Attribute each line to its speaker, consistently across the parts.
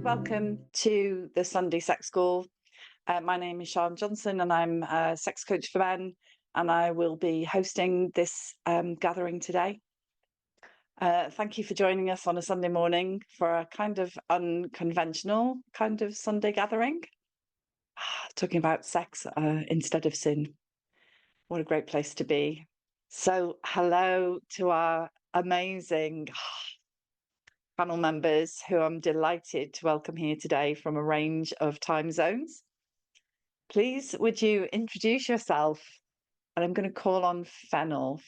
Speaker 1: Welcome to the Sunday Sex School. My name is Sian Johnson and I'm a sex coach for men, and I will be hosting this gathering today. Thank you for joining us on a Sunday morning for a kind of unconventional kind of Sunday gathering. Talking about sex instead of sin. What a great place to be. So hello to our amazing panel members who I'm delighted to welcome here today from a range of time zones. Please, would you introduce yourself? And I'm going to call on Fennel.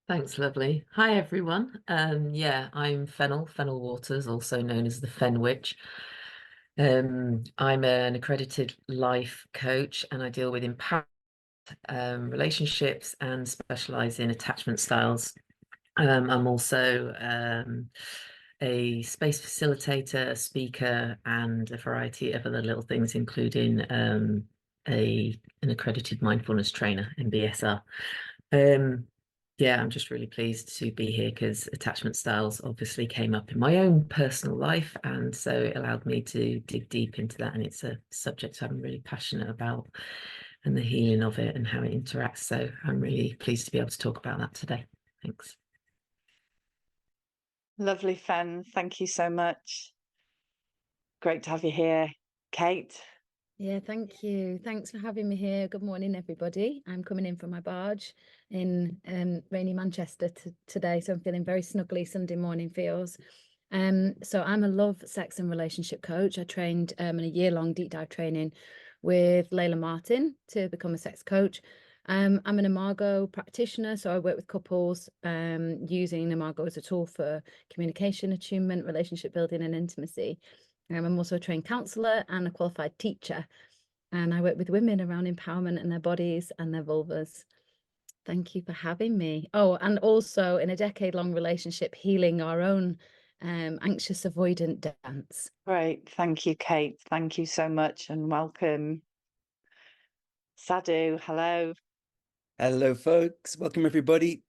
Speaker 2: Thanks, lovely. Hi, everyone. I'm Fennel Waters, also known as the Fen Witch. I'm an accredited life coach, and I deal with empowerment, relationships, and specialize in attachment styles. I'm also a space facilitator, a speaker, and a variety of other little things, including an accredited mindfulness trainer in BSR. I'm just really pleased to be here because attachment styles obviously came up in my own personal life, and so it allowed me to dig deep into that, and it's a subject I'm really passionate about and the healing of it and how it interacts. So I'm really pleased to be able to talk about that today. Thanks.
Speaker 1: Lovely, Fen. Thank you so much. Great to have you here. Kate?
Speaker 3: Yeah, thank you. Thanks for having me here. Good morning, everybody. I'm coming in from my barge in rainy Manchester today, so I'm feeling very snuggly Sunday morning feels. So I'm a love, sex and relationship coach. I trained in a year-long deep dive training with Layla Martin to become a sex coach. I'm an Imago practitioner, so I work with couples using Imago as a tool for communication, attunement, relationship building and intimacy. I'm also a trained counsellor and a qualified teacher, and I work with women around empowerment and their bodies and their vulvas. Thank you for having me. Oh, and also in a decade-long relationship, healing our own anxious avoidant dance.
Speaker 1: Great. Thank you, Kate. Thank you so much and welcome. Sadhu, hello.
Speaker 4: Hello, folks. Welcome, everybody.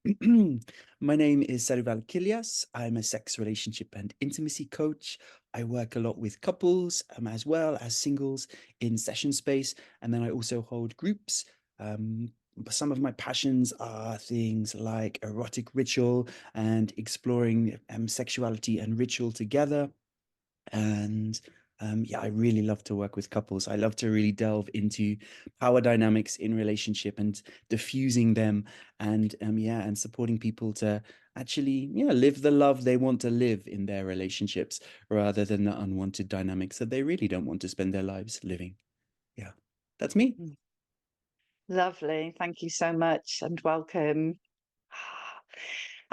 Speaker 4: My name is Sadhu Valakhilyas. I'm a sex, relationship, and intimacy coach. I work a lot with couples as well as singles in session space. And then I also hold groups. Some of my passions are things like erotic ritual and exploring sexuality and ritual together. And I really love to work with couples. I love to really delve into power dynamics in relationship and diffusing them, and and supporting people to actually live the love they want to live in their relationships, rather than the unwanted dynamics that they really don't want to spend their lives living. Yeah, that's me.
Speaker 1: Lovely. Thank you so much and welcome.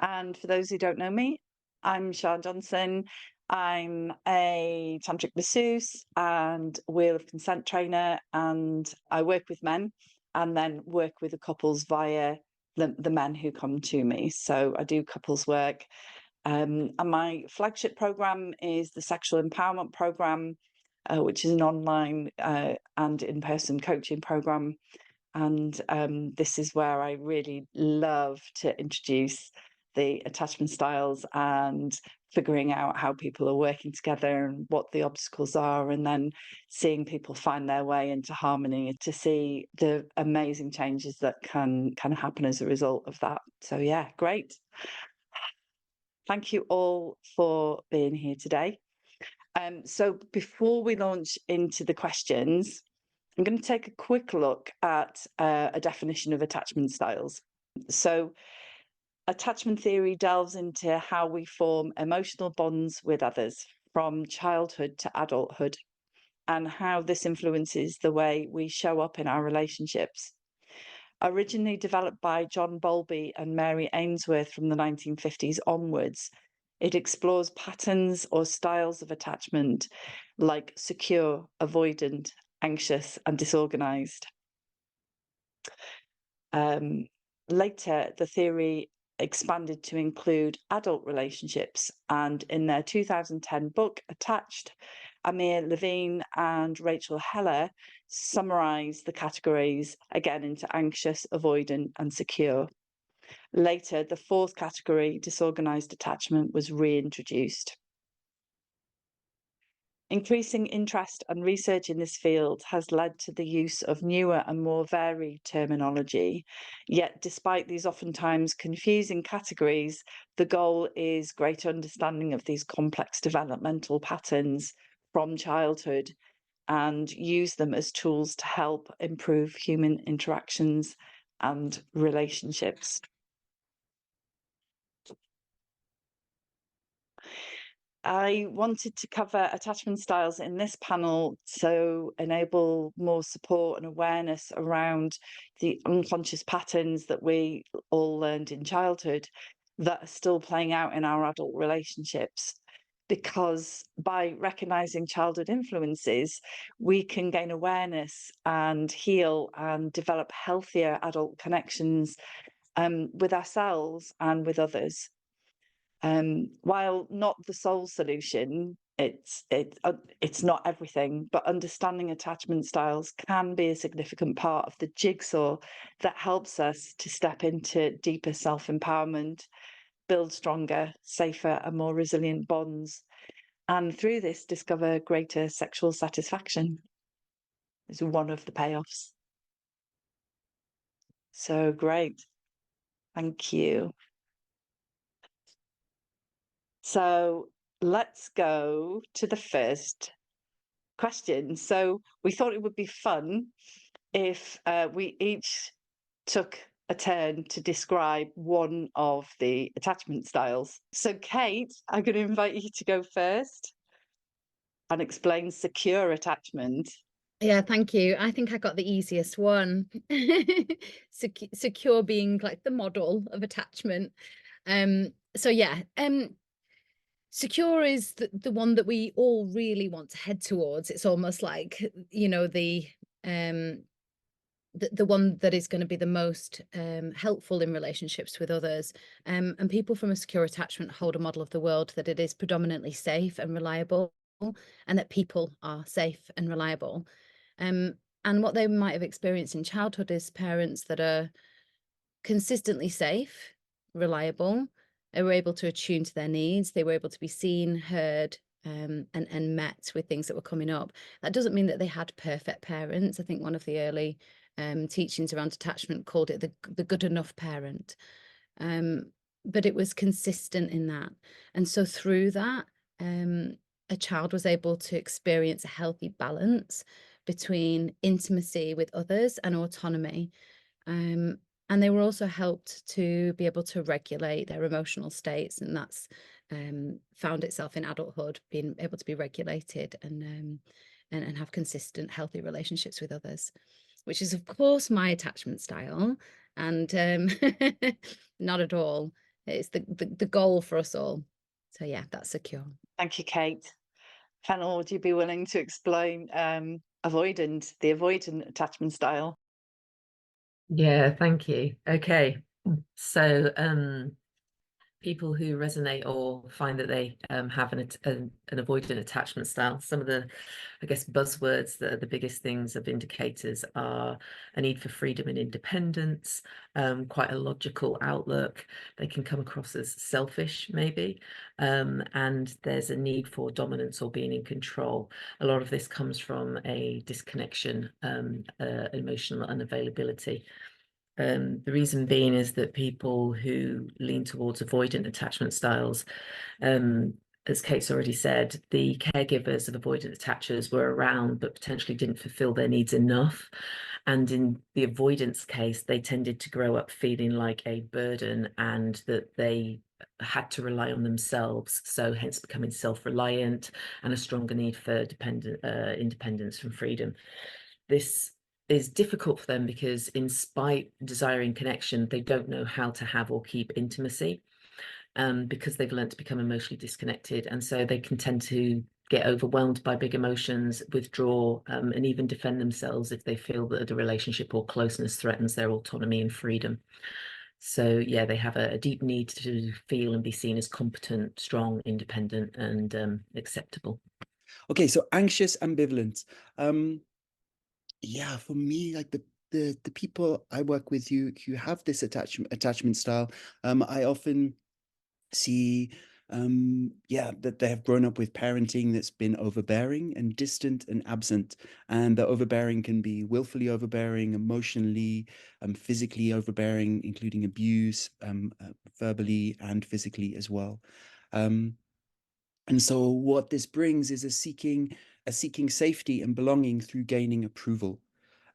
Speaker 1: And for those who don't know me, I'm Sian Johnson. I'm a tantric masseuse and wheel of consent trainer, and I work with men and then work with the couples via the men who come to me. So I do couples work. And my flagship program is the Sexual Empowerment Program, which is an online and in-person coaching program. And this is where I really love to introduce the attachment styles and figuring out how people are working together and what the obstacles are, and then seeing people find their way into harmony to see the amazing changes that can happen as a result of that. So yeah, great. Thank you all for being here today. So before we launch into the questions, I'm going to take a quick look at a definition of attachment styles. So attachment theory delves into how we form emotional bonds with others from childhood to adulthood, and how this influences the way we show up in our relationships. Originally developed by John Bowlby and Mary Ainsworth from the 1950s onwards, it explores patterns or styles of attachment like secure, avoidant, anxious, and disorganised. Later, the theory expanded to include adult relationships, and in their 2010 book, Attached, Amir Levine and Rachel Heller summarised the categories again into anxious, avoidant, and secure. Later, the fourth category, disorganised attachment, was reintroduced. Increasing interest and research in this field has led to the use of newer and more varied terminology. Yet, despite these oftentimes confusing categories, the goal is greater understanding of these complex developmental patterns from childhood and use them as tools to help improve human interactions and relationships. I wanted to cover attachment styles in this panel to enable more support and awareness around the unconscious patterns that we all learned in childhood that are still playing out in our adult relationships. Because by recognizing childhood influences, we can gain awareness and heal and develop healthier adult connections with ourselves and with others. While not the sole solution, it's not everything, but understanding attachment styles can be a significant part of the jigsaw that helps us to step into deeper self-empowerment, build stronger, safer, and more resilient bonds, and through this discover greater sexual satisfaction is one of the payoffs. So great. Thank you. So let's go to the first question. So we thought it would be fun if we each took a turn to describe one of the attachment styles. So Kate, I'm going to invite you to go first and explain secure attachment.
Speaker 3: Yeah, thank you. I think I got the easiest one. Secure being like the model of attachment. So yeah, secure is the one that we all really want to head towards. It's almost like, you know, the one that is going to be the most helpful in relationships with others. And people from a secure attachment hold a model of the world that it is predominantly safe and reliable, and that people are safe and reliable. And what they might have experienced in childhood is parents that are consistently safe, reliable. They were able to attune to their needs. They were able to be seen, heard, and met with things that were coming up. That doesn't mean that they had perfect parents. I think one of the early teachings around attachment called it the good enough parent. But it was consistent in that. And so through that, a child was able to experience a healthy balance between intimacy with others and autonomy. And they were also helped to be able to regulate their emotional states, and that's found itself in adulthood, being able to be regulated and have consistent, healthy relationships with others, which is, of course, my attachment style, and not at all. It's the goal for us all. So yeah, that's secure.
Speaker 1: Thank you, Kate. Fennel, would you be willing to explain the avoidant attachment style?
Speaker 2: Yeah, thank you. Okay, so people who resonate or find that they have an avoidant attachment style, some of the, I guess, buzzwords that are the biggest things of indicators are a need for freedom and independence, quite a logical outlook. They can come across as selfish, maybe, and there's a need for dominance or being in control. A lot of this comes from a disconnection, emotional unavailability. The reason being is that people who lean towards avoidant attachment styles, as Kate's already said, the caregivers of avoidant attachers were around but potentially didn't fulfill their needs enough. And in the avoidance case, they tended to grow up feeling like a burden and that they had to rely on themselves, so hence becoming self-reliant and a stronger need for independence from freedom. This is difficult for them because, in spite desiring connection, they don't know how to have or keep intimacy, because they've learned to become emotionally disconnected, and so they can tend to get overwhelmed by big emotions, withdraw, and even defend themselves if they feel that a relationship or closeness threatens their autonomy and freedom. So yeah, they have a deep need to feel and be seen as competent, strong, independent, and acceptable.
Speaker 4: Okay, so anxious, ambivalent. Yeah, for me, like the people I work with who have this attachment style, I often see that they have grown up with parenting that's been overbearing and distant and absent. And the overbearing can be willfully overbearing, emotionally, physically overbearing, including abuse, verbally and physically as well. And so what this brings is a seeking safety and belonging through gaining approval,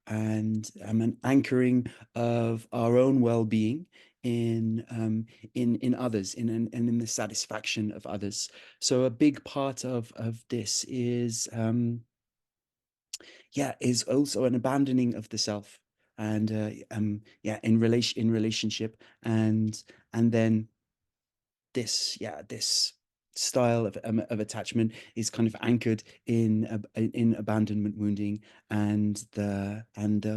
Speaker 4: and an anchoring of our own well-being in others, and in the satisfaction of others. So a big part of this is is also an abandoning of the self, and in relationship, and then this style of attachment is kind of anchored in abandonment wounding, and the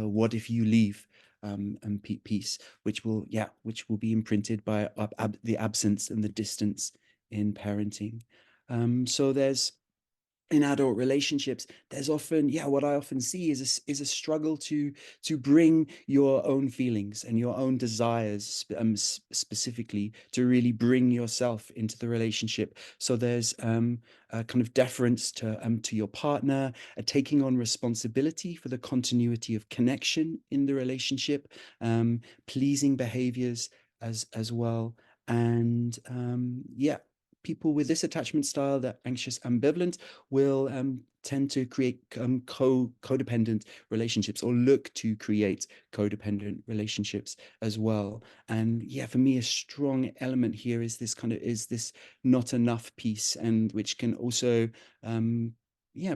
Speaker 4: what if you leave piece, which will be imprinted by the absence and the distance in parenting. So there's, in adult relationships, there's often, what I often see is a struggle to bring your own feelings and your own desires, specifically, to really bring yourself into the relationship. So there's a kind of deference to your partner, a taking on responsibility for the continuity of connection in the relationship, pleasing behaviors as well, and people with this attachment style, the anxious ambivalent, will tend to create codependent relationships, or look to create codependent relationships as well. And for me, a strong element here is this not enough piece, and which can also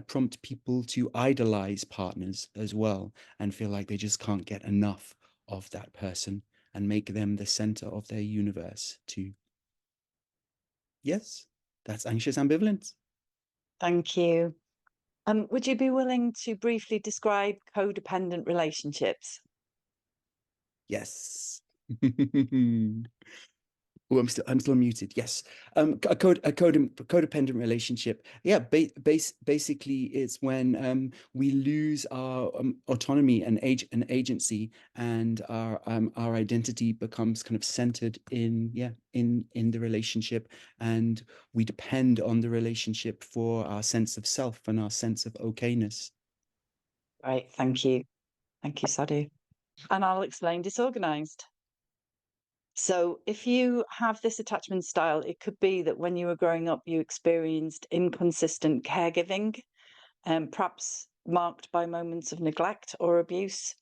Speaker 4: prompt people to idolize partners as well, and feel like they just can't get enough of that person, and make them the center of their universe too. Yes, that's anxious ambivalence.
Speaker 1: Thank you. Would you be willing to briefly describe codependent relationships?
Speaker 4: Yes. Oh, I'm still muted. Yes. A codependent relationship. Basically, it's when we lose our autonomy and agency, and our identity becomes kind of centered in the relationship, and we depend on the relationship for our sense of self and our sense of okayness.
Speaker 1: Right, thank you. Thank you, Sadhu. And I'll explain disorganised. So if you have this attachment style, it could be that when you were growing up, you experienced inconsistent caregiving, perhaps marked by moments of neglect or abuse,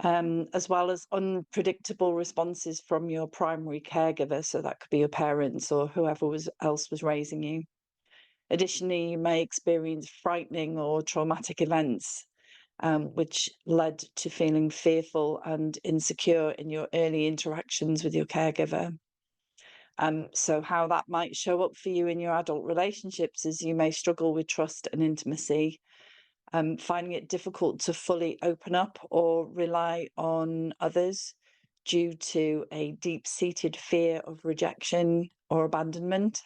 Speaker 1: as well as unpredictable responses from your primary caregiver. So that could be your parents or whoever else was raising you. Additionally, you may experience frightening or traumatic events, which led to feeling fearful and insecure in your early interactions with your caregiver. So how that might show up for you in your adult relationships is you may struggle with trust and intimacy, finding it difficult to fully open up or rely on others due to a deep-seated fear of rejection or abandonment.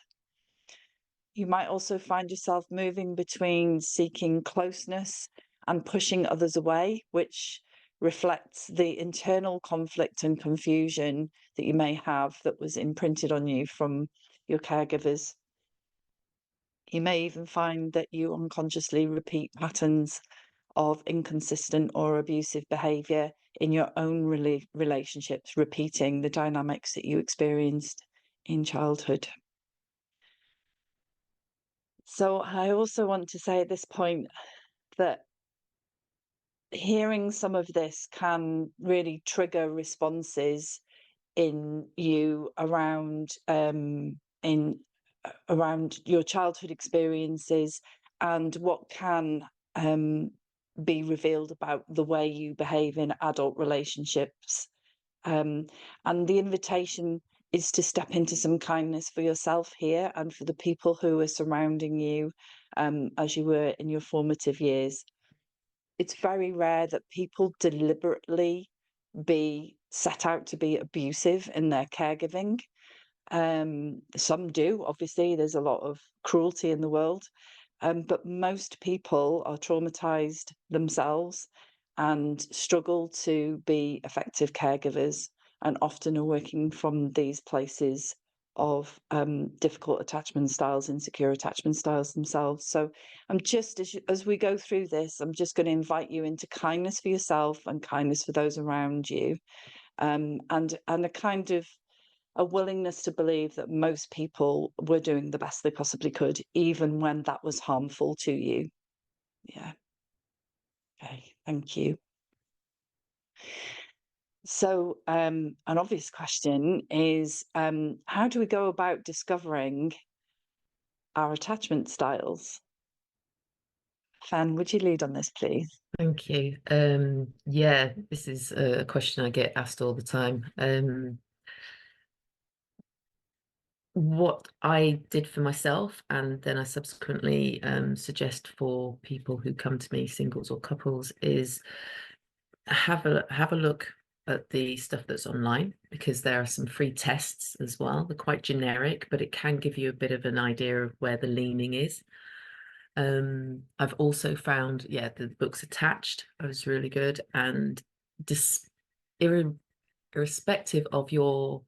Speaker 1: You might also find yourself moving between seeking closeness and pushing others away, which reflects the internal conflict and confusion that you may have that was imprinted on you from your caregivers. You may even find that you unconsciously repeat patterns of inconsistent or abusive behavior in your own relationships, repeating the dynamics that you experienced in childhood. So I also want to say at this point that hearing some of this can really trigger responses in you around around your childhood experiences, and what can be revealed about the way you behave in adult relationships. And the invitation is to step into some kindness for yourself here and for the people who are surrounding you as you were in your formative years. It's very rare that people deliberately set out to be abusive in their caregiving. Some do, obviously, there's a lot of cruelty in the world, but most people are traumatized themselves and struggle to be effective caregivers, and often are working from these places of difficult attachment styles, insecure attachment styles themselves. So I'm just, as we go through this, I'm just going to invite you into kindness for yourself and kindness for those around you, and a kind of a willingness to believe that most people were doing the best they possibly could, even when that was harmful to you. Yeah. Okay, thank you. So an obvious question is, how do we go about discovering our attachment styles? Fan, would you lead on this, please?
Speaker 2: Thank you. Yeah, this is a question I get asked all the time. What I did for myself, and then I subsequently suggest for people who come to me, singles or couples, is have a look at the stuff that's online, because there are some free tests as well. They're quite generic, but it can give you a bit of an idea of where the leaning is. I've also found, yeah, the books attached was really good, and irrespective of your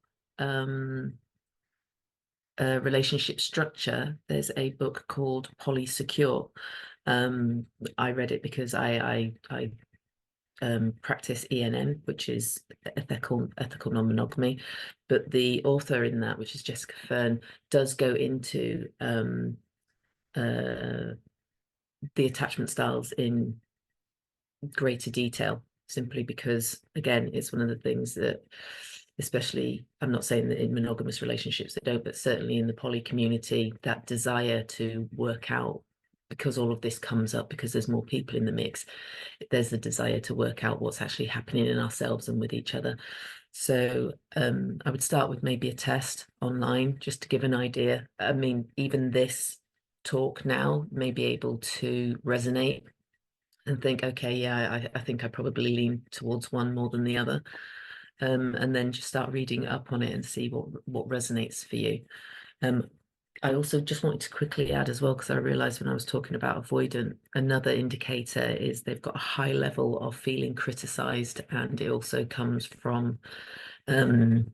Speaker 2: relationship structure, there's a book called Polysecure. I read it because I practice ENM, which is ethical non-monogamy, but the author in that, which is Jessica Fern, does go into the attachment styles in greater detail, simply because, again, it's one of the things that, especially, I'm not saying that in monogamous relationships they don't, but certainly in the poly community, that desire to work out, because all of this comes up because there's more people in the mix, there's the desire to work out what's actually happening in ourselves and with each other. So I would start with maybe a test online, just to give an idea. I mean, even this talk now may be able to resonate and think, okay, yeah, I think I probably lean towards one more than the other. And then just start reading up on it and see what resonates for you. I also just wanted to quickly add as well, because I realized when I was talking about avoidant, another indicator is they've got a high level of feeling criticized, and it also comes from the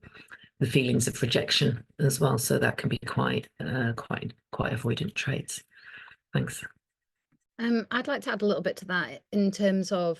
Speaker 2: feelings of rejection as well. So that can be quite avoidant traits. Thanks.
Speaker 3: I'd like to add a little bit to that in terms of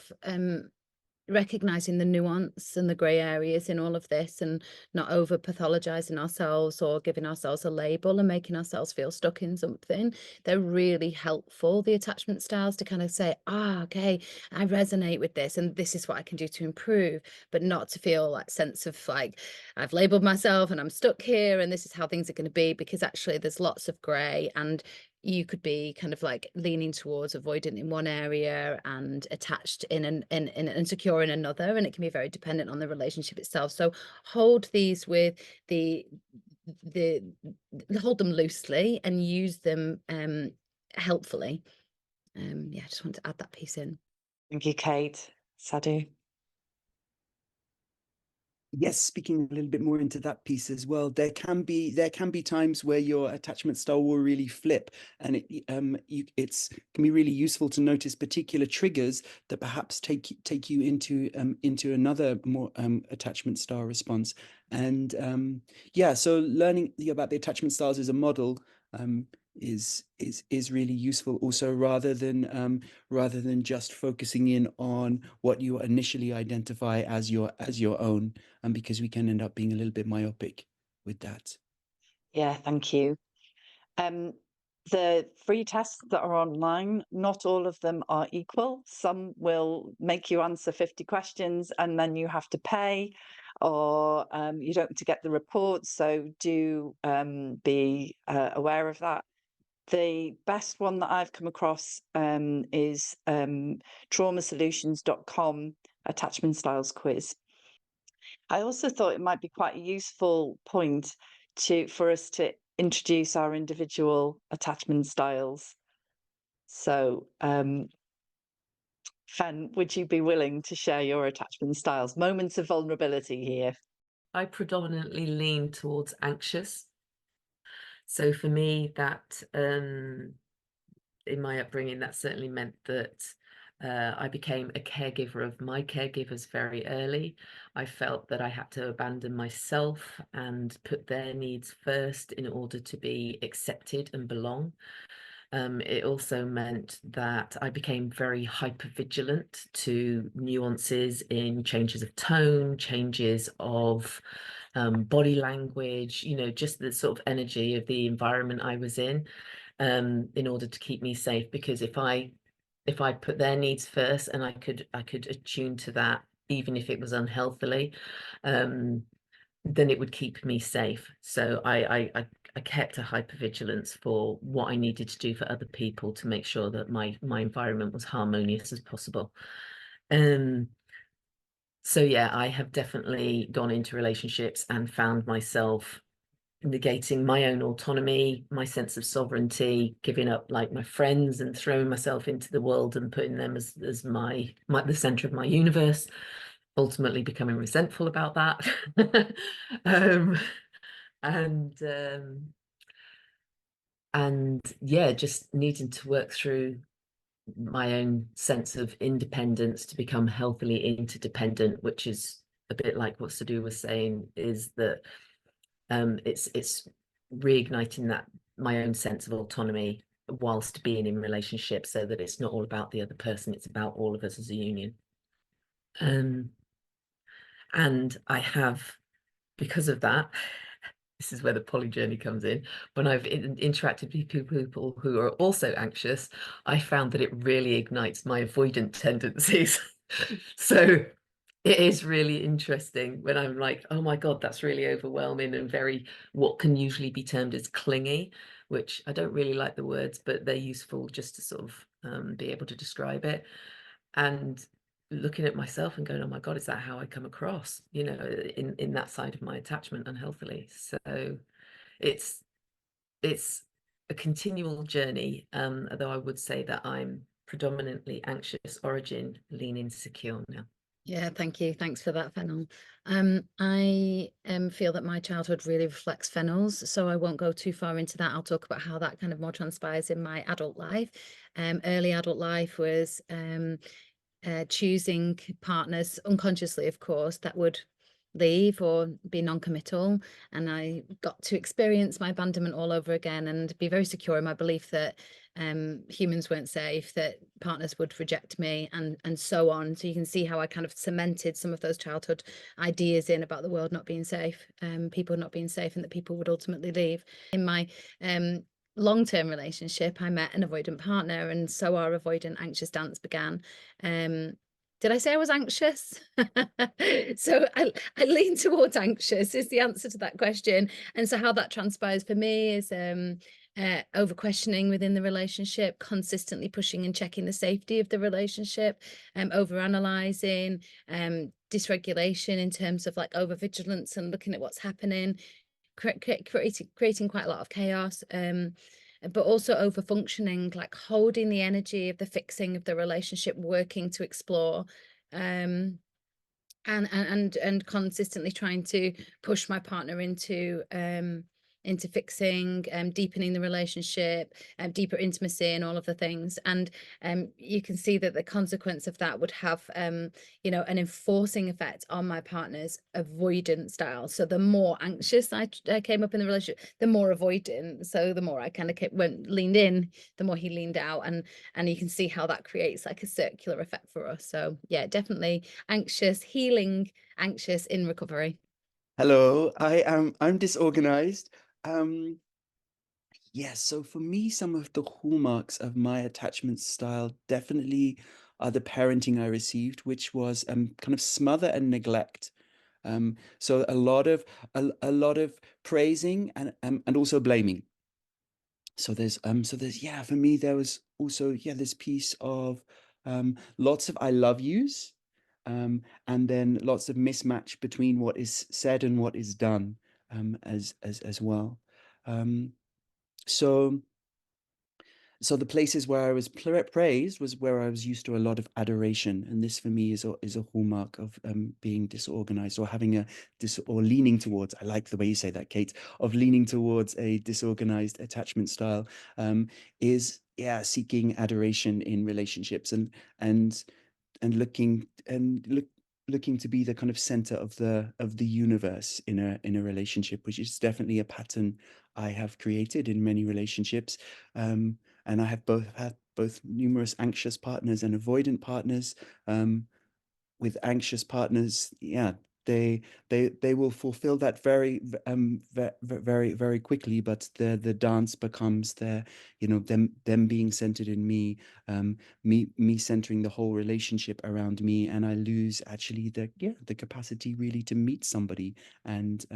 Speaker 3: recognizing the nuance and the grey areas in all of this, and not over pathologizing ourselves or giving ourselves a label and making ourselves feel stuck in something. They're really helpful, the attachment styles, to kind of say, okay, I resonate with this and this is what I can do to improve, but not to feel that sense of like, I've labeled myself and I'm stuck here and this is how things are going to be, because actually there's lots of grey, and you could be kind of like leaning towards avoidant in one area and attached in an insecure in another, and it can be very dependent on the relationship itself. So hold these with hold them loosely and use them helpfully. Yeah, I just want to add that piece in.
Speaker 1: Thank you, Kate. Sadhu.
Speaker 4: Yes, speaking a little bit more into that piece as well, there can be times where your attachment style will really flip, and it can be really useful to notice particular triggers that perhaps take you into another more attachment style response. And yeah, so learning about the attachment styles as a model is really useful also, rather than just focusing in on what you initially identify as your own, because we can end up being a little bit myopic with that.
Speaker 1: Yeah, thank you. The free tests that are online, not all of them are equal. Some will make you answer 50 questions and then you have to pay, or you don't get the reports. So do be aware of that. The best one that I've come across is traumasolutions.com attachment styles quiz. I also thought it might be quite a useful point for us to introduce our individual attachment styles. So, Fen, would you be willing to share your attachment styles? Moments of vulnerability here.
Speaker 2: I predominantly lean towards anxious. So for me, that in my upbringing, that certainly meant that I became a caregiver of my caregivers very early. I felt that I had to abandon myself and put their needs first in order to be accepted and belong. It also meant that I became very hypervigilant to nuances in changes of tone, changes of body language, you know, just the sort of energy of the environment I was in order to keep me safe. Because if I put their needs first and I could attune to that, even if it was unhealthily, then it would keep me safe. So I kept a hypervigilance for what I needed to do for other people to make sure that my environment was harmonious as possible. So yeah, I have definitely gone into relationships and found myself negating my own autonomy, my sense of sovereignty, giving up like my friends and throwing myself into the world and putting them as my the center of my universe, ultimately becoming resentful about that. And yeah, just needing to work through my own sense of independence to become healthily interdependent, which is a bit like what Sadhu was saying, is that it's reigniting that my own sense of autonomy whilst being in relationship, so that it's not all about the other person, it's about all of us as a union. And I have, because of that, this is where the poly journey comes in. When I've interacted with people who are also anxious, I found that it really ignites my avoidant tendencies. So it is really interesting when I'm like, oh my God, that's really overwhelming and very, what can usually be termed as clingy, which I don't really like the words, but they're useful just to sort of be able to describe it. And looking at myself and going, oh my God, is that how I come across, you know, in that side of my attachment unhealthily? So it's a continual journey, although I would say that I'm predominantly anxious origin, leaning secure now.
Speaker 3: Yeah, thank you. Thanks for that, Fennel. I feel that my childhood really reflects Fennel's, so I won't go too far into that. I'll talk about how that kind of more transpires in my adult life. Early adult life was choosing partners unconsciously, of course, that would leave or be non-committal, and I got to experience my abandonment all over again and be very secure in my belief that humans weren't safe, that partners would reject me, and so on. So you can see how I kind of cemented some of those childhood ideas in about the world not being safe, people not being safe, and that people would ultimately leave. In my long-term relationship, I met an avoidant partner, and so our avoidant anxious dance began. Did I say I was anxious? So I lean towards anxious is the answer to that question. And so how that transpires for me is over questioning within the relationship, consistently pushing and checking the safety of the relationship, over analyzing, dysregulation in terms of like over vigilance and looking at what's happening, creating quite a lot of chaos, but also over functioning, like holding the energy of the fixing of the relationship, working to explore, and consistently trying to push my partner into fixing, deepening the relationship, deeper intimacy, and all of the things. And you can see that the consequence of that would have you know, an enforcing effect on my partner's avoidant style. So the more anxious I came up in the relationship, the more avoidant. So the more I kind of leaned in, the more he leaned out, and you can see how that creates like a circular effect for us. So yeah, definitely anxious, healing, anxious in recovery.
Speaker 4: Hello, I'm disorganized. Yes, so for me, some of the hallmarks of my attachment style definitely are the parenting I received, which was kind of smother and neglect. So a lot of praising and also blaming. So there's yeah, for me there was also this piece of lots of I love yous, and then lots of mismatch between what is said and what is done, as well. So So the places where I was praised was where I was used to a lot of adoration, and this for me is a hallmark of being disorganized, or having or leaning towards. I like the way you say that, Kate. Of leaning towards a disorganized attachment style, is seeking adoration in relationships, and looking to be the kind of center of the universe in a relationship, which is definitely a pattern I have created in many relationships. And I have had both numerous anxious partners and avoidant partners. With anxious partners, they will fulfill that very quickly, but the dance becomes them being centered in me, me centering the whole relationship around me, and I lose actually the capacity really to meet somebody and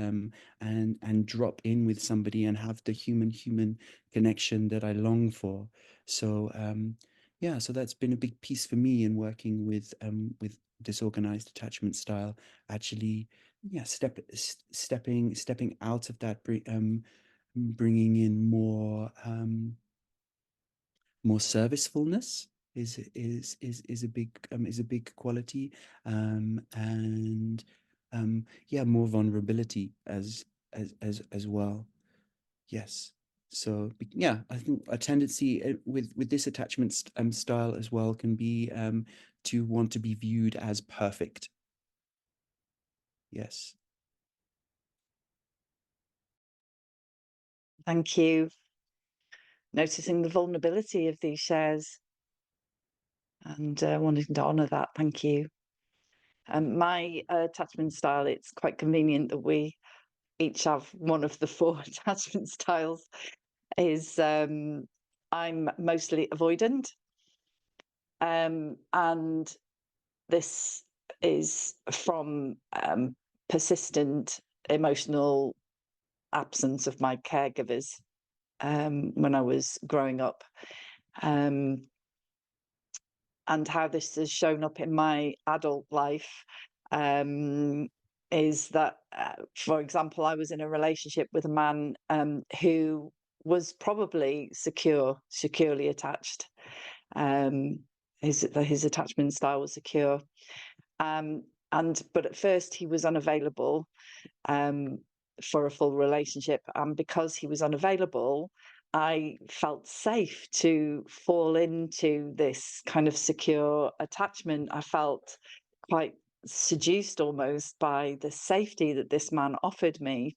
Speaker 4: drop in with somebody and have the human connection that I long for. So so that's been a big piece for me in working with disorganized attachment style. Actually, stepping out of that, bringing in more servicefulness is a big quality, and more vulnerability as well. Yes. So I think a tendency with this attachment style as well can be to want to be viewed as perfect. Yes.
Speaker 1: Thank you. Noticing the vulnerability of these shares and wanting to honour that. Thank you. My attachment style, it's quite convenient that we each have one of the 4 attachment styles. Is I'm mostly avoidant, and this is from persistent emotional absence of my caregivers when I was growing up, and how this has shown up in my adult life is that, for example, I was in a relationship with a man who was probably securely attached. His attachment style was secure, but at first he was unavailable for a full relationship, and because he was unavailable, I felt safe to fall into this kind of secure attachment. I felt quite seduced almost by the safety that this man offered me,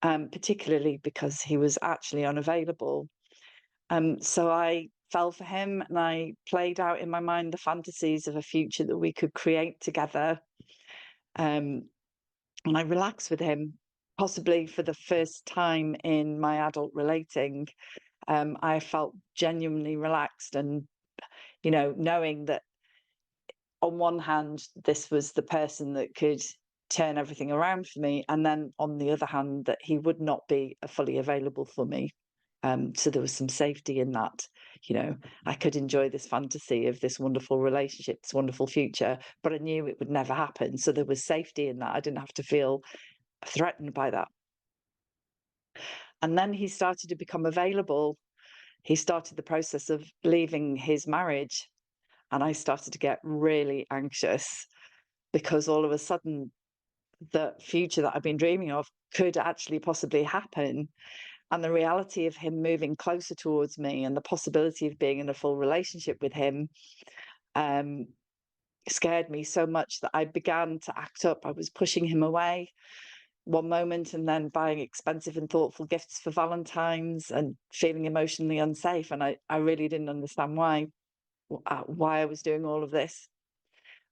Speaker 1: particularly because he was actually unavailable. So I fell for him, and I played out in my mind the fantasies of a future that we could create together. And I relaxed with him, possibly for the first time in my adult relating. I felt genuinely relaxed, and knowing that on one hand this was the person that could turn everything around for me, and then on the other hand that he would not be fully available for me. So there was some safety in that. I could enjoy this fantasy of this wonderful relationship, this wonderful future, but I knew it would never happen. So there was safety in that. I didn't have to feel threatened by that. And then he started to become available. He started the process of leaving his marriage, and I started to get really anxious, because all of a sudden the future that I've been dreaming of could actually possibly happen. And the reality of him moving closer towards me and the possibility of being in a full relationship with him scared me so much that I began to act up. I was pushing him away one moment, and then buying expensive and thoughtful gifts for Valentine's, and feeling emotionally unsafe. And I really didn't understand why I was doing all of this.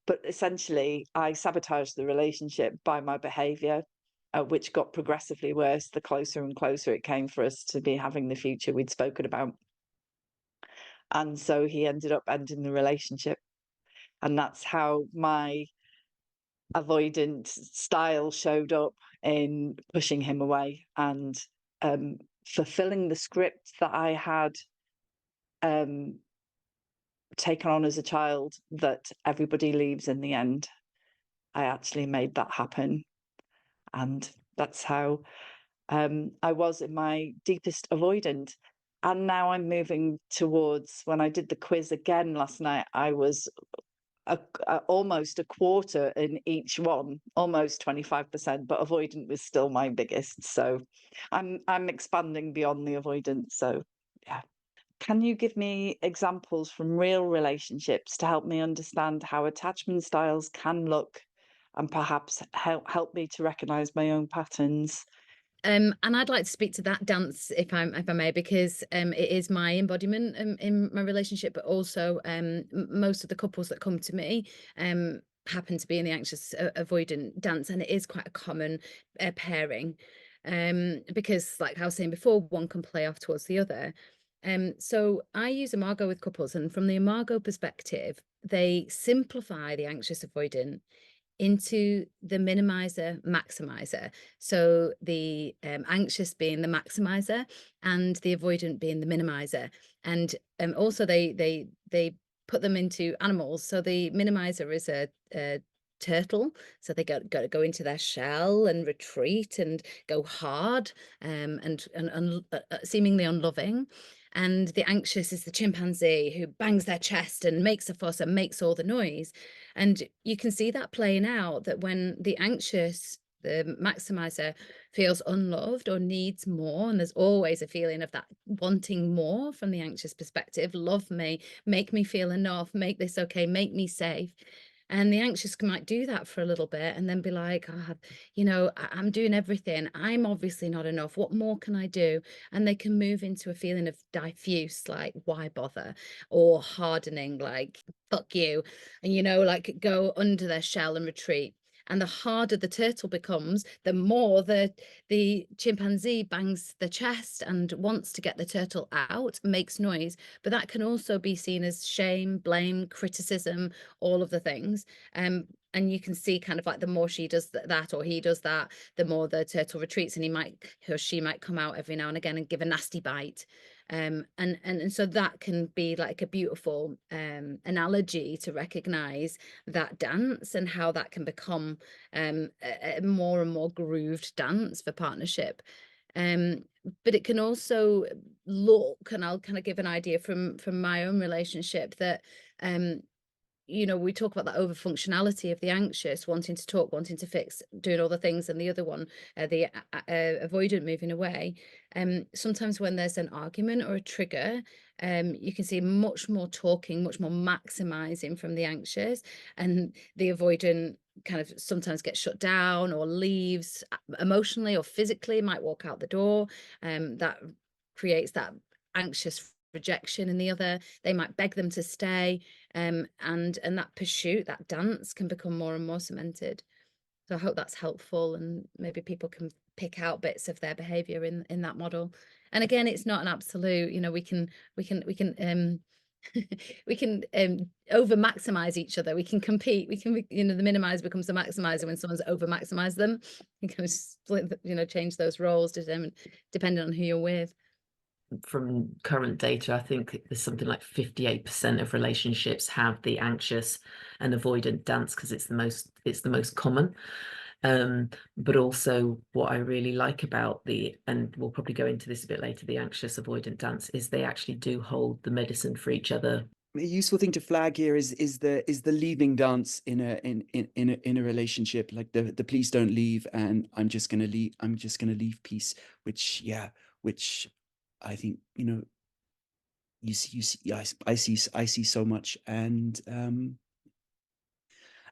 Speaker 1: But essentially, I sabotaged the relationship by my behaviour, which got progressively worse the closer and closer it came for us to be having the future we'd spoken about. And so he ended up ending the relationship. And that's how my avoidant style showed up, in pushing him away and fulfilling the script that I had taken on as a child, that everybody leaves in the end. I actually made that happen. And that's how I was in my deepest avoidant. And now I'm moving towards, when I did the quiz again last night, I was almost a quarter in each one, almost 25%, but avoidant was still my biggest. So I'm expanding beyond the avoidant. So yeah. Can you give me examples from real relationships to help me understand how attachment styles can look, and perhaps help me to recognize my own patterns?
Speaker 3: And I'd like to speak to that dance, if I may, because it is my embodiment in my relationship, but also most of the couples that come to me happen to be in the anxious avoidant dance, and it is quite a common pairing, because, like I was saying before, one can play off towards the other. So I use Imago with couples, and from the Imago perspective, they simplify the anxious avoidant into the minimizer maximizer. So the anxious being the maximizer and the avoidant being the minimizer. And also they put them into animals. So the minimizer is a turtle, so they got to go into their shell and retreat and go hard, and seemingly unloving. And the anxious is the chimpanzee, who bangs their chest and makes a fuss and makes all the noise. And you can see that playing out, that when the anxious, the maximizer, feels unloved or needs more, and there's always a feeling of that wanting more from the anxious perspective, love me, make me feel enough, make this okay, make me safe. And the anxious might do that for a little bit and then be like, oh, you know, I'm doing everything. I'm obviously not enough. What more can I do? And they can move into a feeling of diffuse, like, why bother? Or hardening, like, fuck you. And, you know, like, go under their shell and retreat. And the harder the turtle becomes, the more the chimpanzee bangs the chest and wants to get the turtle out, makes noise. But that can also be seen as shame, blame, criticism, all of the things. And you can see kind of like the more she does that or he does that, the more the turtle retreats, and he or she might come out every now and again and give a nasty bite. And so that can be like a beautiful analogy to recognize that dance and how that can become a more and more grooved dance for partnership. But it can also look, and I'll kind of give an idea from my own relationship, that you know, we talk about that over functionality of the anxious, wanting to talk, wanting to fix, doing all the things, and the other one, the avoidant, moving away. Sometimes when there's an argument or a trigger, you can see much more talking, much more maximizing from the anxious, and the avoidant kind of sometimes gets shut down or leaves emotionally or physically, might walk out the door. That creates that anxious rejection in the other. They might beg them to stay, and that pursuit, that dance, can become more and more cemented. So I hope that's helpful, and maybe people can pick out bits of their behavior in that model. And again, it's not an absolute, you know, we can we can over maximize each other. We can compete. We can, you know, the minimizer becomes the maximizer when someone's over maximized them. You can split, you know, change those roles depending on who you're with.
Speaker 2: From current data, I think there's something like 58% of relationships have the anxious and avoidant dance because it's the most common. But also what I really like about and we'll probably go into this a bit later, the anxious avoidant dance, is they actually do hold the medicine for each other.
Speaker 4: A useful thing to flag here is the leaving dance in a relationship, like the please don't leave and I'm just gonna leave piece, which I think, you know, I see so much, and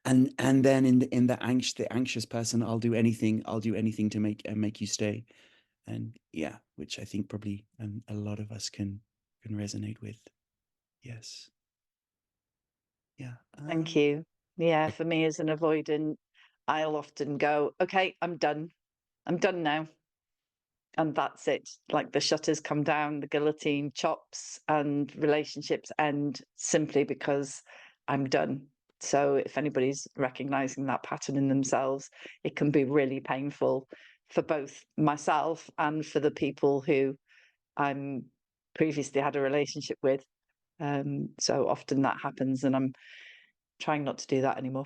Speaker 4: then in the anxious person, I'll do anything to make you stay, and yeah, which I think probably a lot of us can resonate with. Yes. Yeah.
Speaker 1: Thank you. Yeah, for me as an avoidant, I'll often go, okay, I'm done now. And that's it. Like the shutters come down, the guillotine chops, and relationships end simply because I'm done. So if anybody's recognizing that pattern in themselves, it can be really painful for both myself and for the people who I'm previously had a relationship with. So often that happens, and I'm trying not to do that anymore.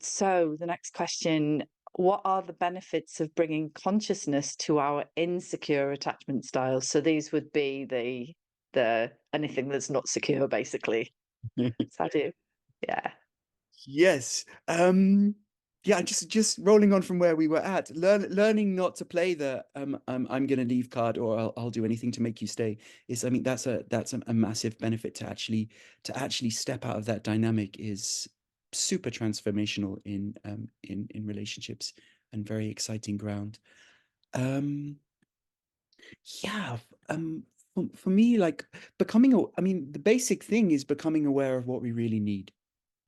Speaker 1: So the next question, what are the benefits of bringing consciousness to our insecure attachment styles? So these would be the anything that's not secure, basically. Sadhu. Yeah.
Speaker 4: Yes. Yeah, just rolling on from where we were at, learning not to play the I'm gonna leave card, or I'll do anything to make you stay, is, I mean, that's a massive benefit to actually step out of that dynamic, is super transformational in relationships, and very exciting ground. Yeah, for me, like, I mean, the basic thing is becoming aware of what we really need.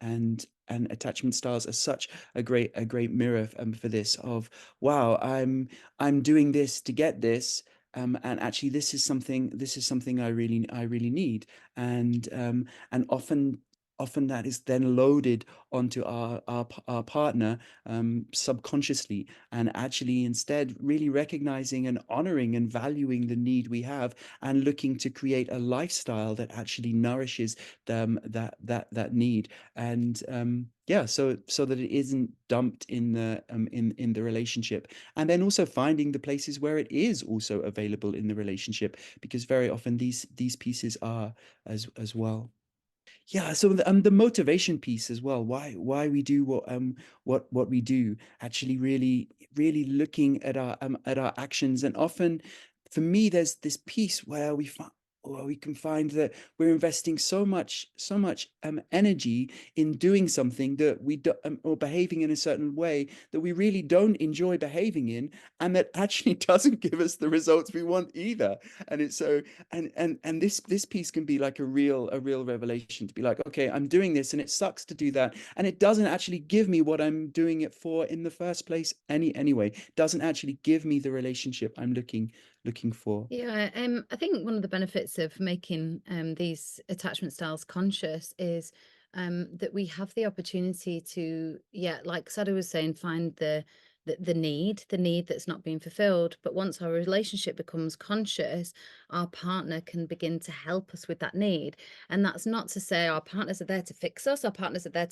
Speaker 4: And attachment styles are such a great mirror for this, of, wow, I'm doing this to get this, and actually this is something I really need. And often that is then loaded onto our partner, subconsciously, and actually instead really recognizing and honoring and valuing the need we have, and looking to create a lifestyle that actually nourishes that need. And yeah, so that it isn't dumped in the relationship, and then also finding the places where it is also available in the relationship, because very often these pieces are as well. Yeah, so the motivation piece as well, why we do what we do, actually really looking at our actions. And often, for me, there's this piece where we can find that we're investing so much energy in doing something that we do, or behaving in a certain way that we really don't enjoy behaving in, and that actually doesn't give us the results we want either. And it's so and this piece can be like a real revelation, to be like, okay, I'm doing this and it sucks to do that, and it doesn't actually give me what I'm doing it for in the first place anyway. It doesn't actually give me the relationship I'm looking for.
Speaker 3: Yeah, I think one of the benefits of making these attachment styles conscious is that we have the opportunity to, yeah, like Sadhu was saying, find the need that's not being fulfilled. But once our relationship becomes conscious, our partner can begin to help us with that need. And that's not to say our partners are there to fix us, our partners are there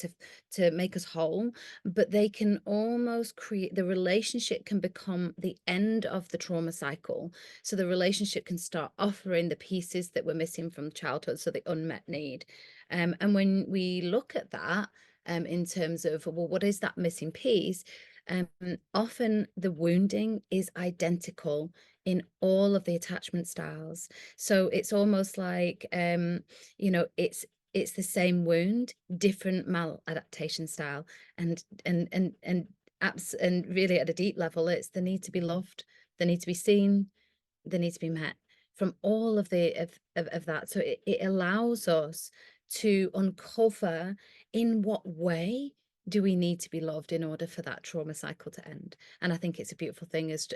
Speaker 3: to make us whole, but they can almost create, the relationship can become the end of the trauma cycle. So the relationship can start offering the pieces that we're missing from childhood, so the unmet need. And when we look at that in terms of, well, what is that missing piece? Often the wounding is identical in all of the attachment styles. So it's almost like, it's the same wound, different maladaptation style, and really at a deep level, it's the need to be loved, the need to be seen, the need to be met, from all of that. So it allows us to uncover, in what way do we need to be loved in order for that trauma cycle to end. And I think it's a beautiful thing, as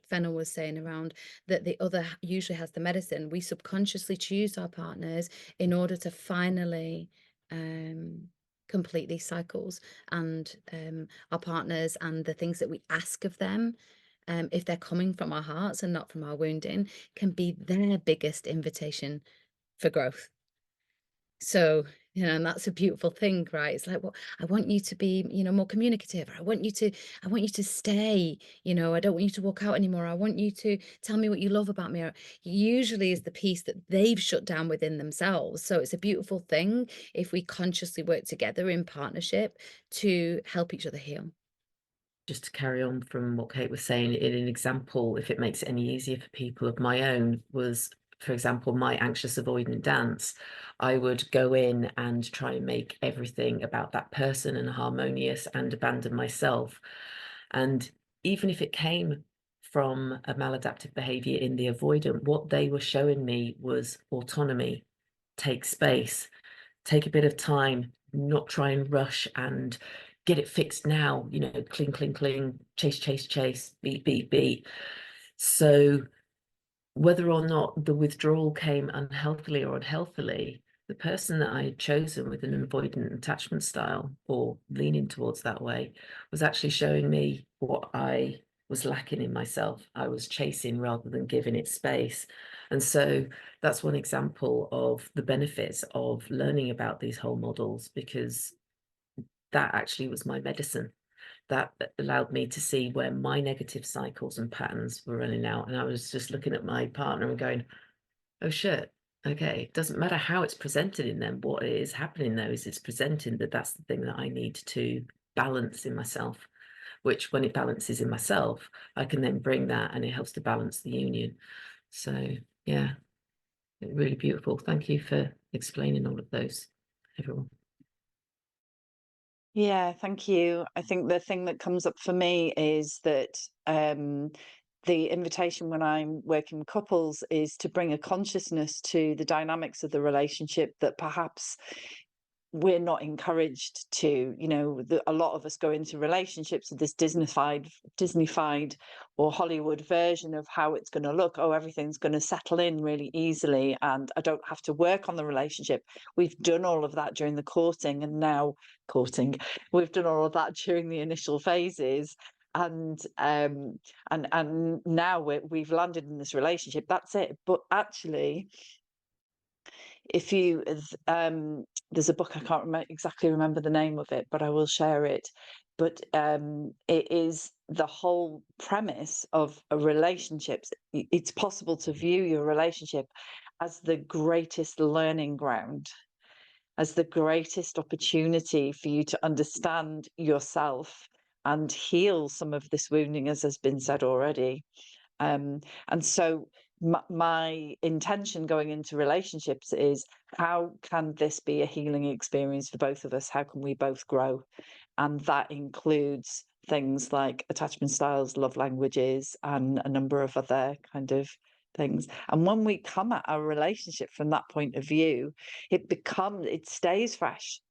Speaker 3: Fennel was saying, around that the other usually has the medicine. We subconsciously choose our partners in order to finally complete these cycles, and our partners and the things that we ask of them, if they're coming from our hearts and not from our wounding, can be their biggest invitation for growth. So, and that's a beautiful thing, right? It's like, well, I want you to be, more communicative. I want you to stay, I don't want you to walk out anymore. I want you to tell me what you love about me. Usually is the piece that they've shut down within themselves. So it's a beautiful thing if we consciously work together in partnership to help each other heal.
Speaker 2: Just to carry on from what Kate was saying, in an example, if it makes it any easier for people, of my own was, for example, my anxious avoidant dance. I would go in and try and make everything about that person and harmonious, and abandon myself. And even if it came from a maladaptive behavior in the avoidant, what they were showing me was autonomy, take space, take a bit of time, not try and rush and get it fixed now, cling, cling, cling, chase, chase, chase, beat, beat, beat. So whether or not the withdrawal came unhealthily or unhealthily, the person that I had chosen with an avoidant attachment style, or leaning towards that way, was actually showing me what I was lacking in myself. I was chasing rather than giving it space. And so that's one example of the benefits of learning about these whole models, because that actually was my medicine. that allowed me to see where my negative cycles and patterns were running out. And I was just looking at my partner and going, oh shit, okay, it doesn't matter how it's presented in them. What is happening though is it's presenting that that's the thing that I need to balance in myself, which when it balances in myself, I can then bring that and it helps to balance the union. So yeah, really beautiful. Thank you for explaining all of those, everyone.
Speaker 1: Yeah, thank you. I think the thing that comes up for me is that the invitation when I'm working with couples is to bring a consciousness to the dynamics of the relationship that perhaps we're not encouraged to. You know, a lot of us go into relationships with this Disneyfied or Hollywood version of how it's going to look. Oh, everything's going to settle in really easily and I don't have to work on the relationship. We've done all of that during the courting, we've done all of that during the initial phases, and now we've landed in this relationship. That's it. But actually, if you there's a book, I can't exactly remember the name of it, but I will share it. But it is the whole premise of a relationships. It's possible to view your relationship as the greatest learning ground, as the greatest opportunity for you to understand yourself and heal some of this wounding, as has been said already. And so my intention going into relationships is, how can this be a healing experience for both of us? How can we both grow? And that includes things like attachment styles, love languages, and a number of other kind of things. And when we come at our relationship from that point of view, it stays fresh.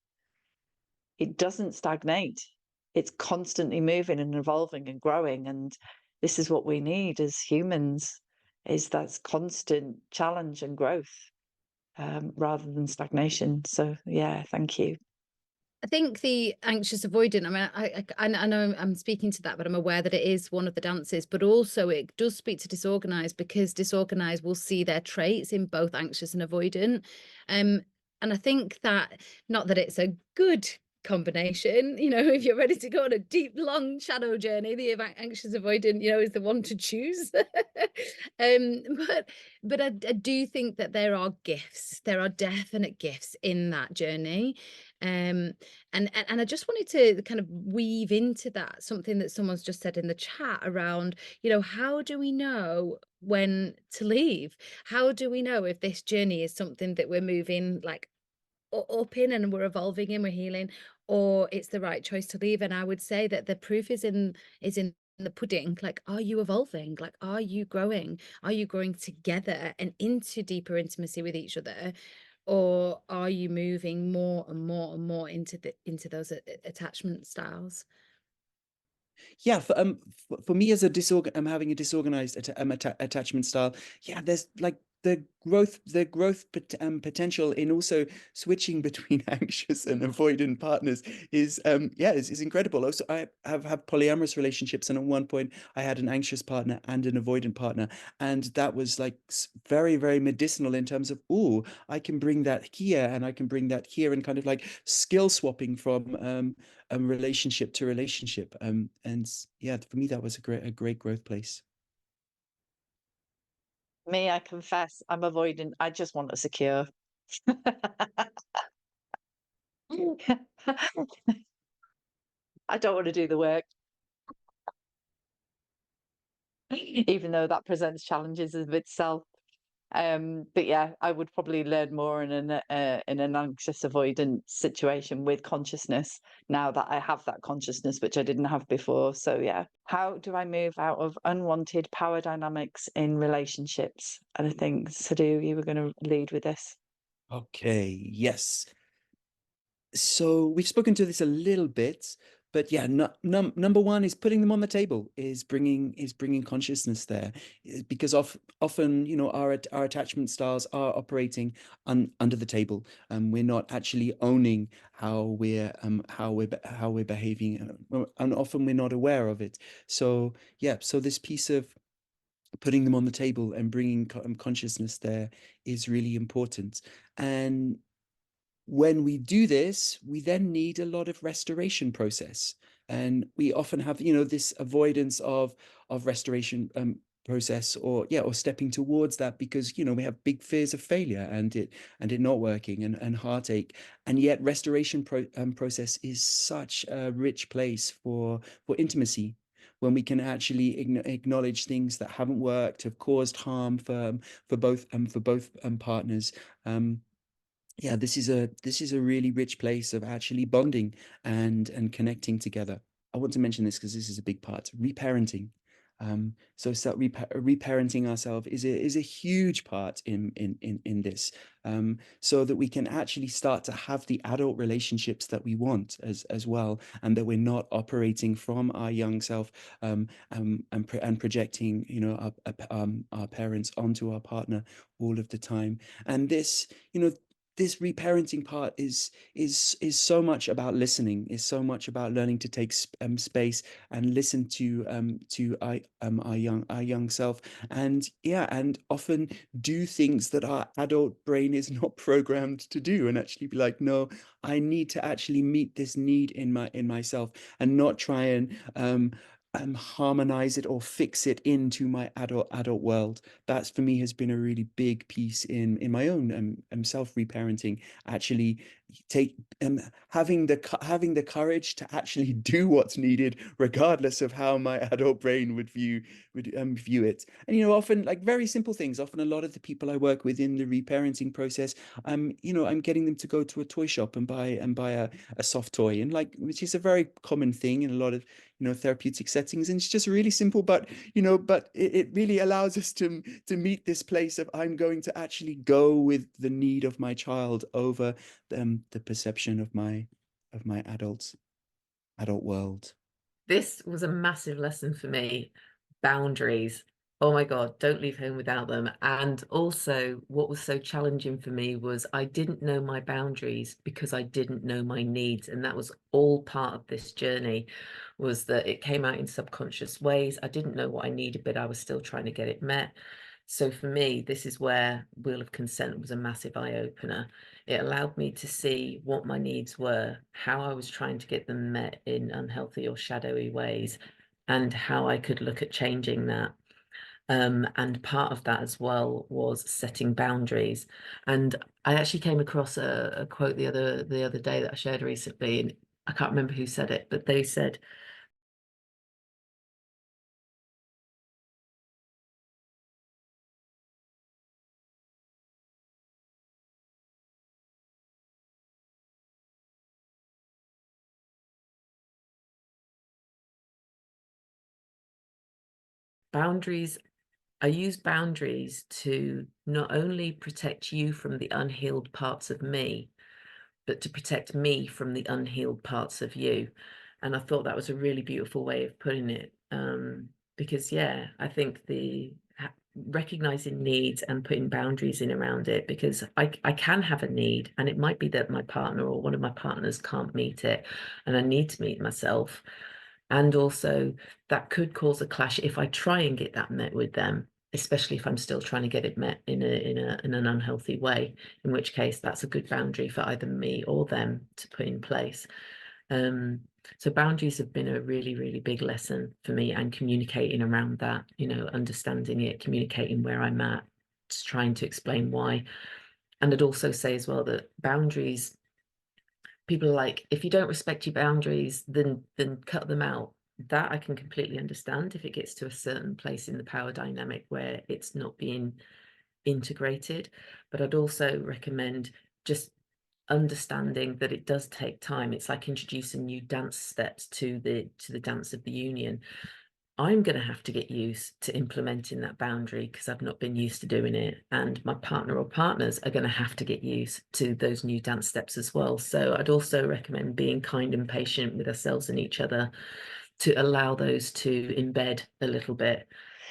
Speaker 1: It doesn't stagnate. It's constantly moving and evolving and growing. And this is what we need as humans, is that constant challenge and growth, rather than stagnation. So yeah, thank you.
Speaker 3: I think the anxious avoidant, I mean, I know I'm speaking to that, but I'm aware that it is one of the dances, but also it does speak to disorganized, because disorganized will see their traits in both anxious and avoidant. And I think that, not that it's a good combination, you know, if you're ready to go on a deep, long shadow journey, the anxious avoidant, you know, is the one to choose. But I do think that there are definite gifts in that journey. And I just wanted to kind of weave into that something that someone's just said in the chat around, you know, how do we know when to leave? How do we know if this journey is something that we're moving like up in and we're evolving in, we're healing, or it's the right choice to leave? And I would say that the proof is in the pudding. Like, are you evolving? Like, are you growing? Are you growing together and into deeper intimacy with each other? Or are you moving more and more and more into those attachment styles?
Speaker 4: Yeah, for me as I'm having a disorganized attachment style. Yeah, there's like the growth potential in also switching between anxious and avoidant partners is is incredible. Also, I have polyamorous relationships, and at one point I had an anxious partner and an avoidant partner, and that was like very, very medicinal in terms of, oh, I can bring that here and I can bring that here, and kind of like skill swapping from relationship to relationship. And yeah, for me that was a great growth place.
Speaker 1: Me, I confess, I'm avoidant. I just want to secure. I don't want to do the work, even though that presents challenges of itself. But yeah, I would probably learn more in an anxious avoidant situation with consciousness, now that I have that consciousness, which I didn't have before. So yeah, how do I move out of unwanted power dynamics in relationships? And I think, Sadhu, you were going to lead with this.
Speaker 4: Okay, yes. So we've spoken to this a little bit, but yeah, number one is putting them on the table, is bringing consciousness there, because often, you know, our attachment styles are operating under the table, and we're not actually owning how we're behaving, and often we're not aware of it. So yeah, so this piece of putting them on the table and bringing consciousness there is really important. And when we do this, we then need a lot of restoration process. and we often have, you know, this avoidance of restoration process, or stepping towards that, because, you know, we have big fears of failure and it not working, and heartache. And yet restoration process is such a rich place for intimacy, when we can actually acknowledge things that haven't worked, have caused harm for both partners. Yeah, this is a really rich place of actually bonding and connecting together. I want to mention this because this is a big part. Reparenting. So reparenting ourselves is a huge part in this, so that we can actually start to have the adult relationships that we want as well, and that we're not operating from our young self, and projecting, you know, our parents onto our partner all of the time. And this, you know, this reparenting part is so much about listening, is so much about learning to take space and listen to our young self, and and often do things that our adult brain is not programmed to do, and actually be like, no, I need to actually meet this need in myself, and not try and harmonize it or fix it into my adult world. That's, for me, has been a really big piece in my own self reparenting. Actually having the courage to actually do what's needed, regardless of how my adult brain would view it. And, you know, often, like, very simple things. Often a lot of the people I work with in the reparenting process, you know, I'm getting them to go to a toy shop and buy a soft toy, and, like, which is a very common thing in a lot of, you know, therapeutic settings. And it's just really simple, but, you know, but it really allows us to meet this place of, I'm going to actually go with the need of my child over the perception of my adult world.
Speaker 2: This was a massive lesson for me. Boundaries. Oh my God, don't leave home without them. And also, what was so challenging for me was I didn't know my boundaries because I didn't know my needs. And that was all part of this journey, was that it came out in subconscious ways. I didn't know what I needed, but I was still trying to get it met. So for me, this is where Wheel of Consent was a massive eye-opener. It allowed me to see what my needs were, how I was trying to get them met in unhealthy or shadowy ways, and how I could look at changing that. And part of that as well was setting boundaries. And I actually came across a quote the other day that I shared recently, and I can't remember who said it, but they said, boundaries, I use boundaries to not only protect you from the unhealed parts of me, but to protect me from the unhealed parts of you. And I thought that was a really beautiful way of putting it. Because, yeah, I think recognizing needs and putting boundaries in around it, because I can have a need, and it might be that my partner or one of my partners can't meet it, and I need to meet myself. And also that could cause a clash if I try and get that met with them, especially if I'm still trying to get it met in an unhealthy way, in which case that's a good boundary for either me or them to put in place. So boundaries have been a really, really big lesson for me, and communicating around that, you know, understanding it, communicating where I'm at, just trying to explain why. And I'd also say as well that boundaries, people are like, if you don't respect your boundaries, then cut them out. That I can completely understand if it gets to a certain place in the power dynamic where it's not being integrated. But I'd also recommend just understanding that it does take time. It's like introducing new dance steps to the dance of the union. I'm going to have to get used to implementing that boundary because I've not been used to doing it. And my partner or partners are going to have to get used to those new dance steps as well. So I'd also recommend being kind and patient with ourselves and each other to allow those to embed a little bit.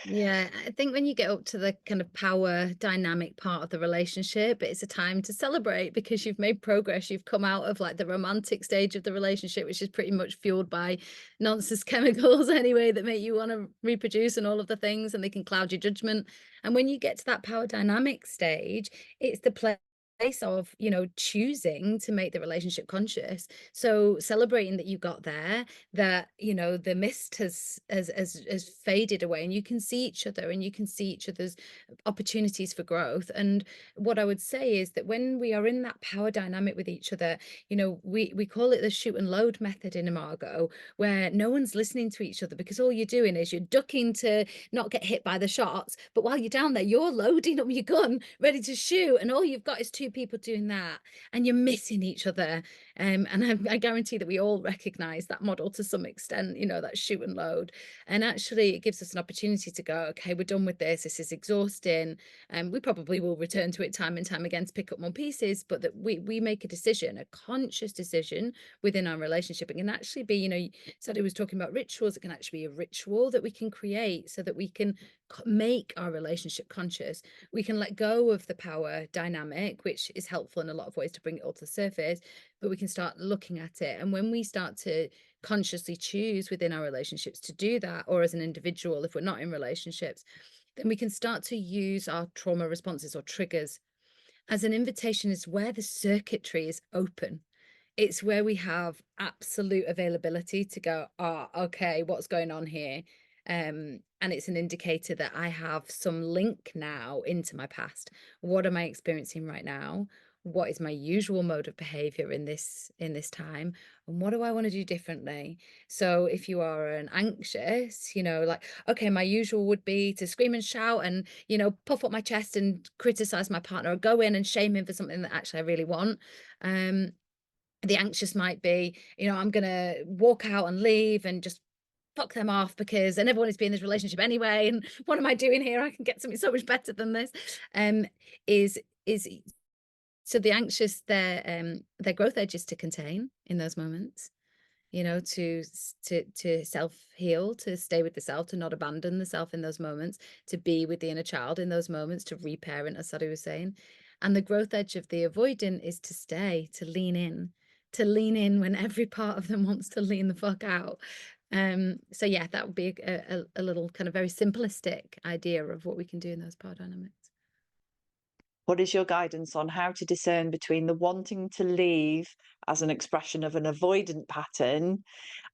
Speaker 3: Yeah, I think when you get up to the kind of power dynamic part of the relationship, it's a time to celebrate because you've made progress. You've come out of like the romantic stage of the relationship, which is pretty much fueled by nonsense chemicals anyway, that make you want to reproduce and all of the things, and they can cloud your judgment. And when you get to that power dynamic stage, it's the place of, you know, choosing to make the relationship conscious. So celebrating that you got there, that, you know, the mist has faded away, and you can see each other, and you can see each other's opportunities for growth. And what I would say is that when we are in that power dynamic with each other, you know, we call it the shoot and load method in Imago, where no one's listening to each other, because all you're doing is you're ducking to not get hit by the shots, but while you're down there, you're loading up your gun ready to shoot, and all you've got is two people doing that, and you're missing each other. And I guarantee that we all recognize that model to some extent, you know, that shoot and load. And actually it gives us an opportunity to go, okay, we're done with this is exhausting, and we probably will return to it time and time again to pick up more pieces, but that we make a decision, a conscious decision within our relationship. It can actually be, you know, Sadhu was talking about rituals. It can actually be a ritual that we can create so that we can make our relationship conscious. We can let go of the power dynamic, which is helpful in a lot of ways to bring it all to the surface, but we can start looking at it. And when we start to consciously choose within our relationships to do that, or as an individual, if we're not in relationships, then we can start to use our trauma responses or triggers as an invitation. Is where the circuitry is open. It's where we have absolute availability to go, okay, what's going on here? And it's an indicator that I have some link now into my past. What am I experiencing right now? What is my usual mode of behavior in this time? And what do I want to do differently? So if you are an anxious, you know, like, okay, my usual would be to scream and shout and, you know, puff up my chest and criticize my partner, or go in and shame him for something that actually I really want. The anxious might be, you know, I'm going to walk out and leave and just fuck them off because I never wanted to be in this relationship anyway. And what am I doing here? I can get something so much better than this. So the anxious, their growth edge is to contain in those moments, you know, to self-heal, to stay with the self, to not abandon the self in those moments, to be with the inner child in those moments, to reparent, as Sadhu was saying. And the growth edge of the avoidant is to stay, to lean in when every part of them wants to lean the fuck out. So yeah, that would be a little kind of very simplistic idea of what we can do in those power dynamics.
Speaker 1: What is your guidance on how to discern between the wanting to leave as an expression of an avoidant pattern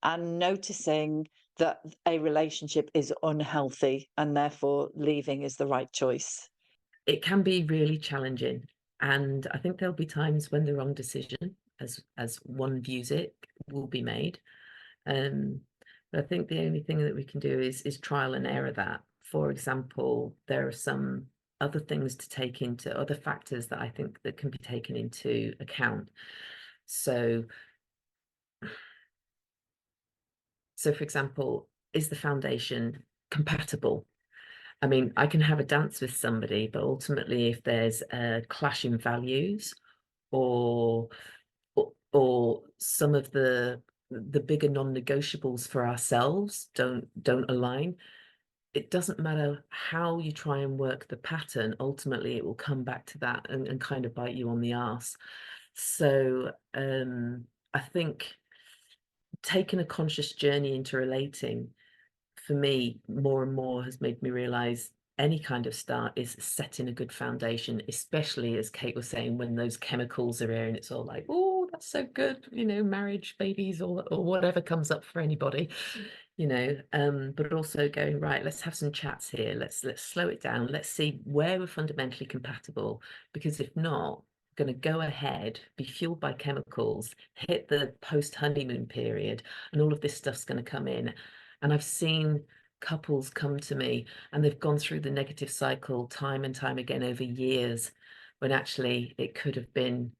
Speaker 1: and noticing that a relationship is unhealthy and therefore leaving is the right choice?
Speaker 2: It can be really challenging, and I think there'll be times when the wrong decision, as one views it, will be made. But I think the only thing that we can do is trial and error that. For example, there are some other things to take into, other factors that I think that can be taken into account. So for example, is the foundation compatible? I mean, I can have a dance with somebody, but ultimately if there's a clash in values, or some of the bigger non-negotiables for ourselves don't align, it doesn't matter how you try and work the pattern, ultimately it will come back to that and kind of bite you on the arse. So I think taking a conscious journey into relating, for me, more and more has made me realize any kind of start is setting a good foundation, especially, as Kate was saying, when those chemicals are here and it's all like, oh, that's so good, you know, marriage, babies, or whatever comes up for anybody, you know. But also going, right, let's have some chats here, let's slow it down, let's see where we're fundamentally compatible, because if not, going to go ahead, be fueled by chemicals, hit the post-honeymoon period, and all of this stuff's going to come in. And I've seen couples come to me and they've gone through the negative cycle time and time again over years, when actually it could have been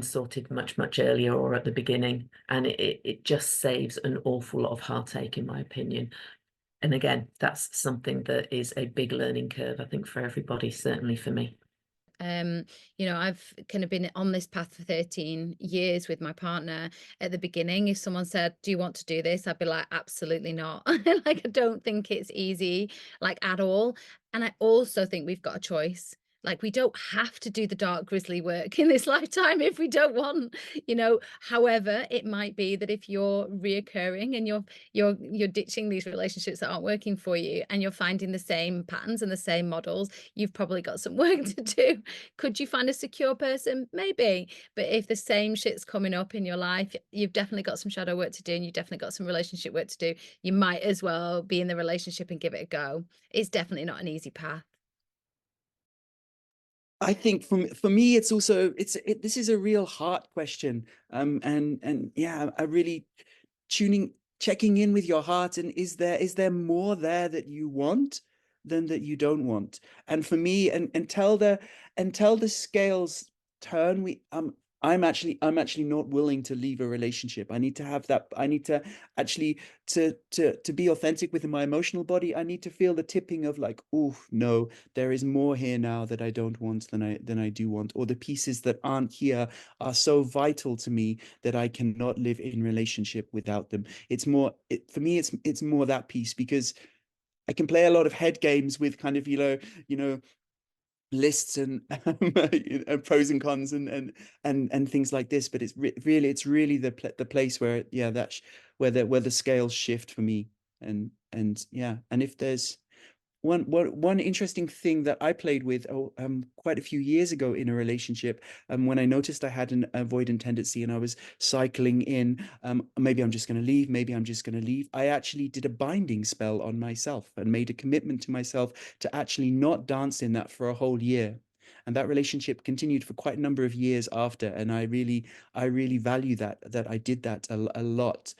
Speaker 2: sorted much earlier or at the beginning, and it just saves an awful lot of heartache, in my opinion. And again, that's something that is a big learning curve, I think, for everybody, certainly for me.
Speaker 3: You know, I've kind of been on this path for 13 years with my partner. At the beginning, if someone said, do you want to do this? I'd be like, absolutely not. Like, I don't think it's easy, like, at all. And I also think we've got a choice. Like, we don't have to do the dark grisly work in this lifetime if we don't want, you know. However, it might be that if you're reoccurring and you're ditching these relationships that aren't working for you, and you're finding the same patterns and the same models, you've probably got some work to do. Could you find a secure person? Maybe. But if the same shit's coming up in your life, you've definitely got some shadow work to do, and you've definitely got some relationship work to do. You might as well be in the relationship and give it a go. It's definitely not an easy path.
Speaker 4: I think for me, it's also this is a real heart question. And yeah, I really checking in with your heart, and is there more there that you want than that you don't want? And for me, until the scales turn, I'm actually not willing to leave a relationship. I need to have that. I need to actually to be authentic within my emotional body. I need to feel the tipping of like, oh no, there is more here now that I don't want than I do want, or the pieces that aren't here are so vital to me that I cannot live in relationship without them. It's more for me. It's more that piece, because I can play a lot of head games with kind of you know lists and pros and cons and things like this, but it's really the place where where the scales shift for me. And yeah, and if there's one interesting thing that I played with quite a few years ago in a relationship, when I noticed I had an avoidant tendency and I was cycling in, maybe I'm just going to leave, maybe I'm just going to leave. I actually did a binding spell on myself and made a commitment to myself to actually not dance in that for a whole year. And that relationship continued for quite a number of years after. And I really value that I did that a lot,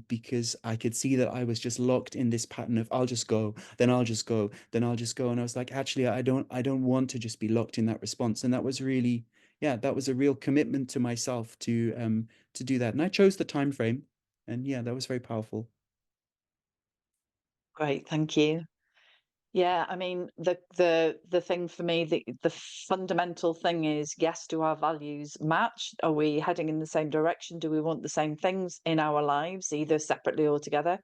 Speaker 4: because I could see that I was just locked in this pattern of I'll just go, then I'll just go, then I'll just go. And I was like, actually, I don't want to just be locked in that response. And that was really, yeah, that was a real commitment to myself to do that. And I chose the time frame. And yeah, that was very powerful.
Speaker 1: Great, thank you. Yeah, I mean, the thing for me, the fundamental thing is, yes, do our values match? Are we heading in the same direction? Do we want the same things in our lives, either separately or together?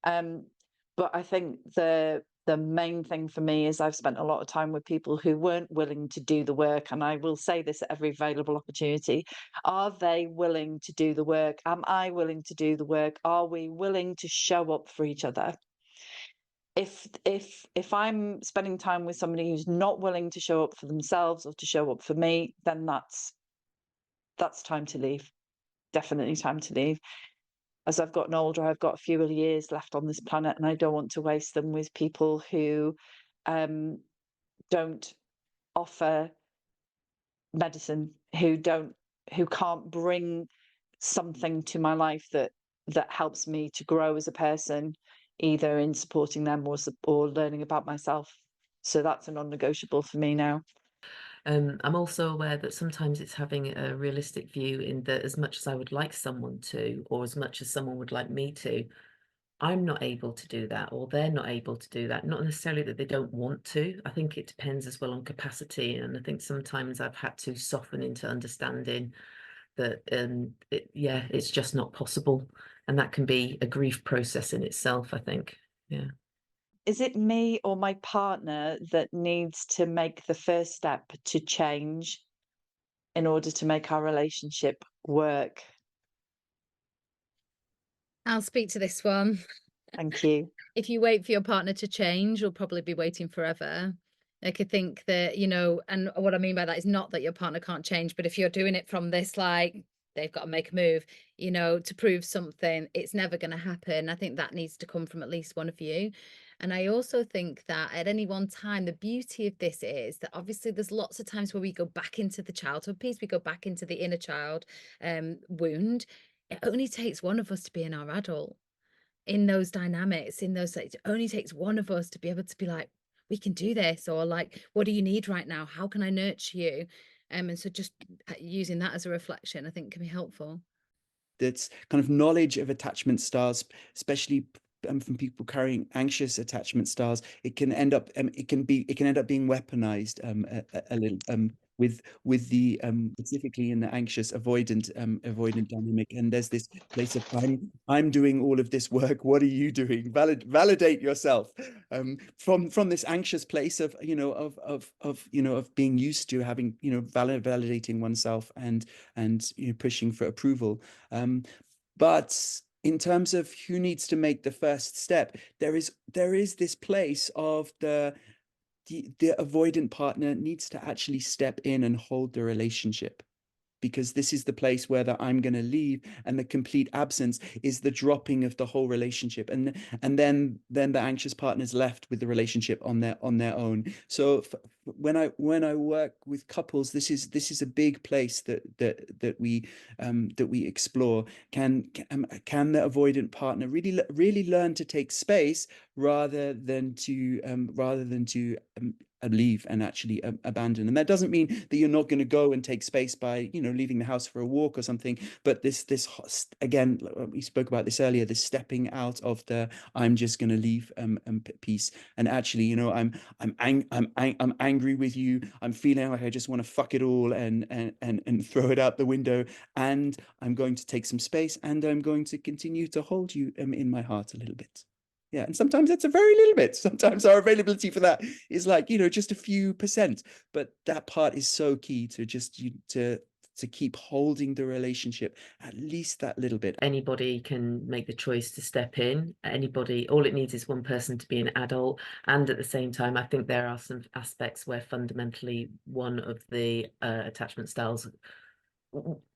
Speaker 1: But I think the main thing for me is I've spent a lot of time with people who weren't willing to do the work, and I will say this at every available opportunity. Are they willing to do the work? Am I willing to do the work? Are we willing to show up for each other? If I'm spending time with somebody who's not willing to show up for themselves or to show up for me, then that's time to leave. Definitely time to leave. As I've gotten older, I've got a few years left on this planet, and I don't want to waste them with people who don't offer medicine, who can't bring something to my life that helps me to grow as a person, either in supporting them or learning about myself. So that's a non-negotiable for me now.
Speaker 2: I'm also aware that sometimes it's having a realistic view, in that as much as I would like someone to, or as much as someone would like me to, I'm not able to do that, or they're not able to do that. Not necessarily that they don't want to. I think it depends as well on capacity. And I think sometimes I've had to soften into understanding that it's just not possible. And that can be a grief process in itself, I think. Yeah.
Speaker 1: Is it me or my partner that needs to make the first step to change in order to make our relationship work?
Speaker 3: I'll speak to this one.
Speaker 1: Thank you.
Speaker 3: If you wait for your partner to change, you'll probably be waiting forever. I could think that, you know, and what I mean by that is not that your partner can't change, but if you're doing it from this, like, they've got to make a move, you know, to prove something, it's never going to happen. I think that needs to come from at least one of you. And I also think that at any one time, the beauty of this is that obviously there's lots of times where we go back into the childhood piece, we go back into the inner child wound. It only takes one of us to be in our adult, in those dynamics, in those, it only takes one of us to be able to be like, we can do this, or like, what do you need right now? How can I nurture you? And so just using that as a reflection, I think, can be helpful.
Speaker 4: That's kind of knowledge of attachment styles, especially from people carrying anxious attachment styles. It can end up being weaponized a little with the specifically in the anxious avoidant dynamic, and there's this place of I'm doing all of this work, what are you doing? Validate yourself, from this anxious place of of being used to having validating oneself and pushing for approval. But in terms of who needs to make the first step, there is this place of the avoidant partner needs to actually step in and hold the relationship, because this is the place where the I'm going to leave and the complete absence is the dropping of the whole relationship, and then the anxious partner's left with the relationship on their own. So when I work with couples, this is a big place that we explore. Can the avoidant partner really learn to take space rather than to leave and actually abandon? And that doesn't mean that you're not going to go and take space by leaving the house for a walk or something, but this again, we spoke about this earlier, this stepping out of the I'm just going to leave piece, and actually I'm angry with you, I'm feeling like I just want to fuck it all and throw it out the window, and I'm going to take some space, and I'm going to continue to hold you in my heart a little bit. Yeah, and sometimes that's a very little bit. Sometimes our availability for that is like, just a few percent. But that part is so key to just to keep holding the relationship at least that little bit.
Speaker 2: Anybody can make the choice to step in. Anybody, all it needs is one person to be an adult. And at the same time, I think there are some aspects where fundamentally one of the attachment styles,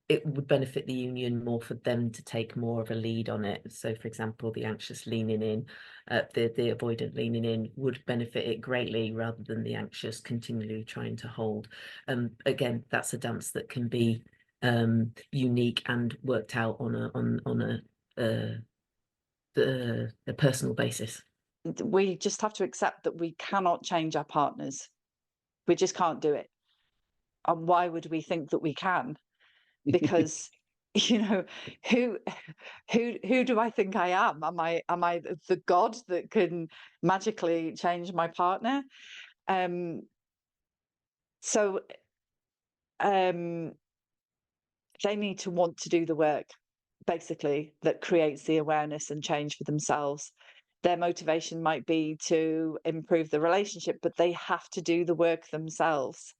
Speaker 2: it would benefit the union more for them to take more of a lead on it. So, for example, the anxious leaning in, the avoidant leaning in would benefit it greatly, rather than the anxious continually trying to hold. Again, that's a dance that can be unique and worked out on a personal basis.
Speaker 1: We just have to accept that we cannot change our partners. We just can't do it. And why would we think that we can? Because who do I think I am? Am I the god that can magically change my partner? So they need to want to do the work, basically, that creates the awareness and change for themselves. Their motivation might be to improve the relationship, but they have to do the work themselves.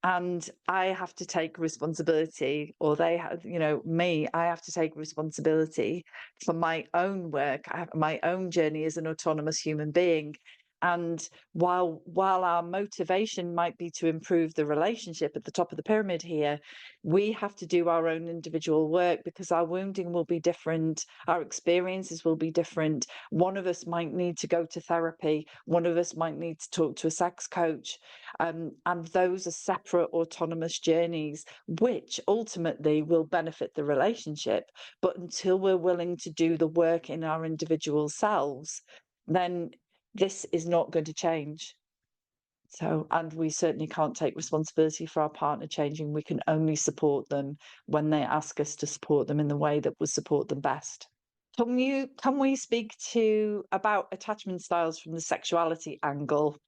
Speaker 1: And I have to take responsibility, or they have, me, I have to take responsibility for my own work, my own journey as an autonomous human being. And while our motivation might be to improve the relationship at the top of the pyramid here, we have to do our own individual work, because our wounding will be different, our experiences will be different. One of us might need to go to therapy, one of us might need to talk to a sex coach, and those are separate autonomous journeys, which ultimately will benefit the relationship. But until we're willing to do the work in our individual selves, then this is not going to change. So, and we certainly can't take responsibility for our partner changing. We can only support them when they ask us to support them in the way that will support them best. Can we speak about attachment styles from the sexuality angle?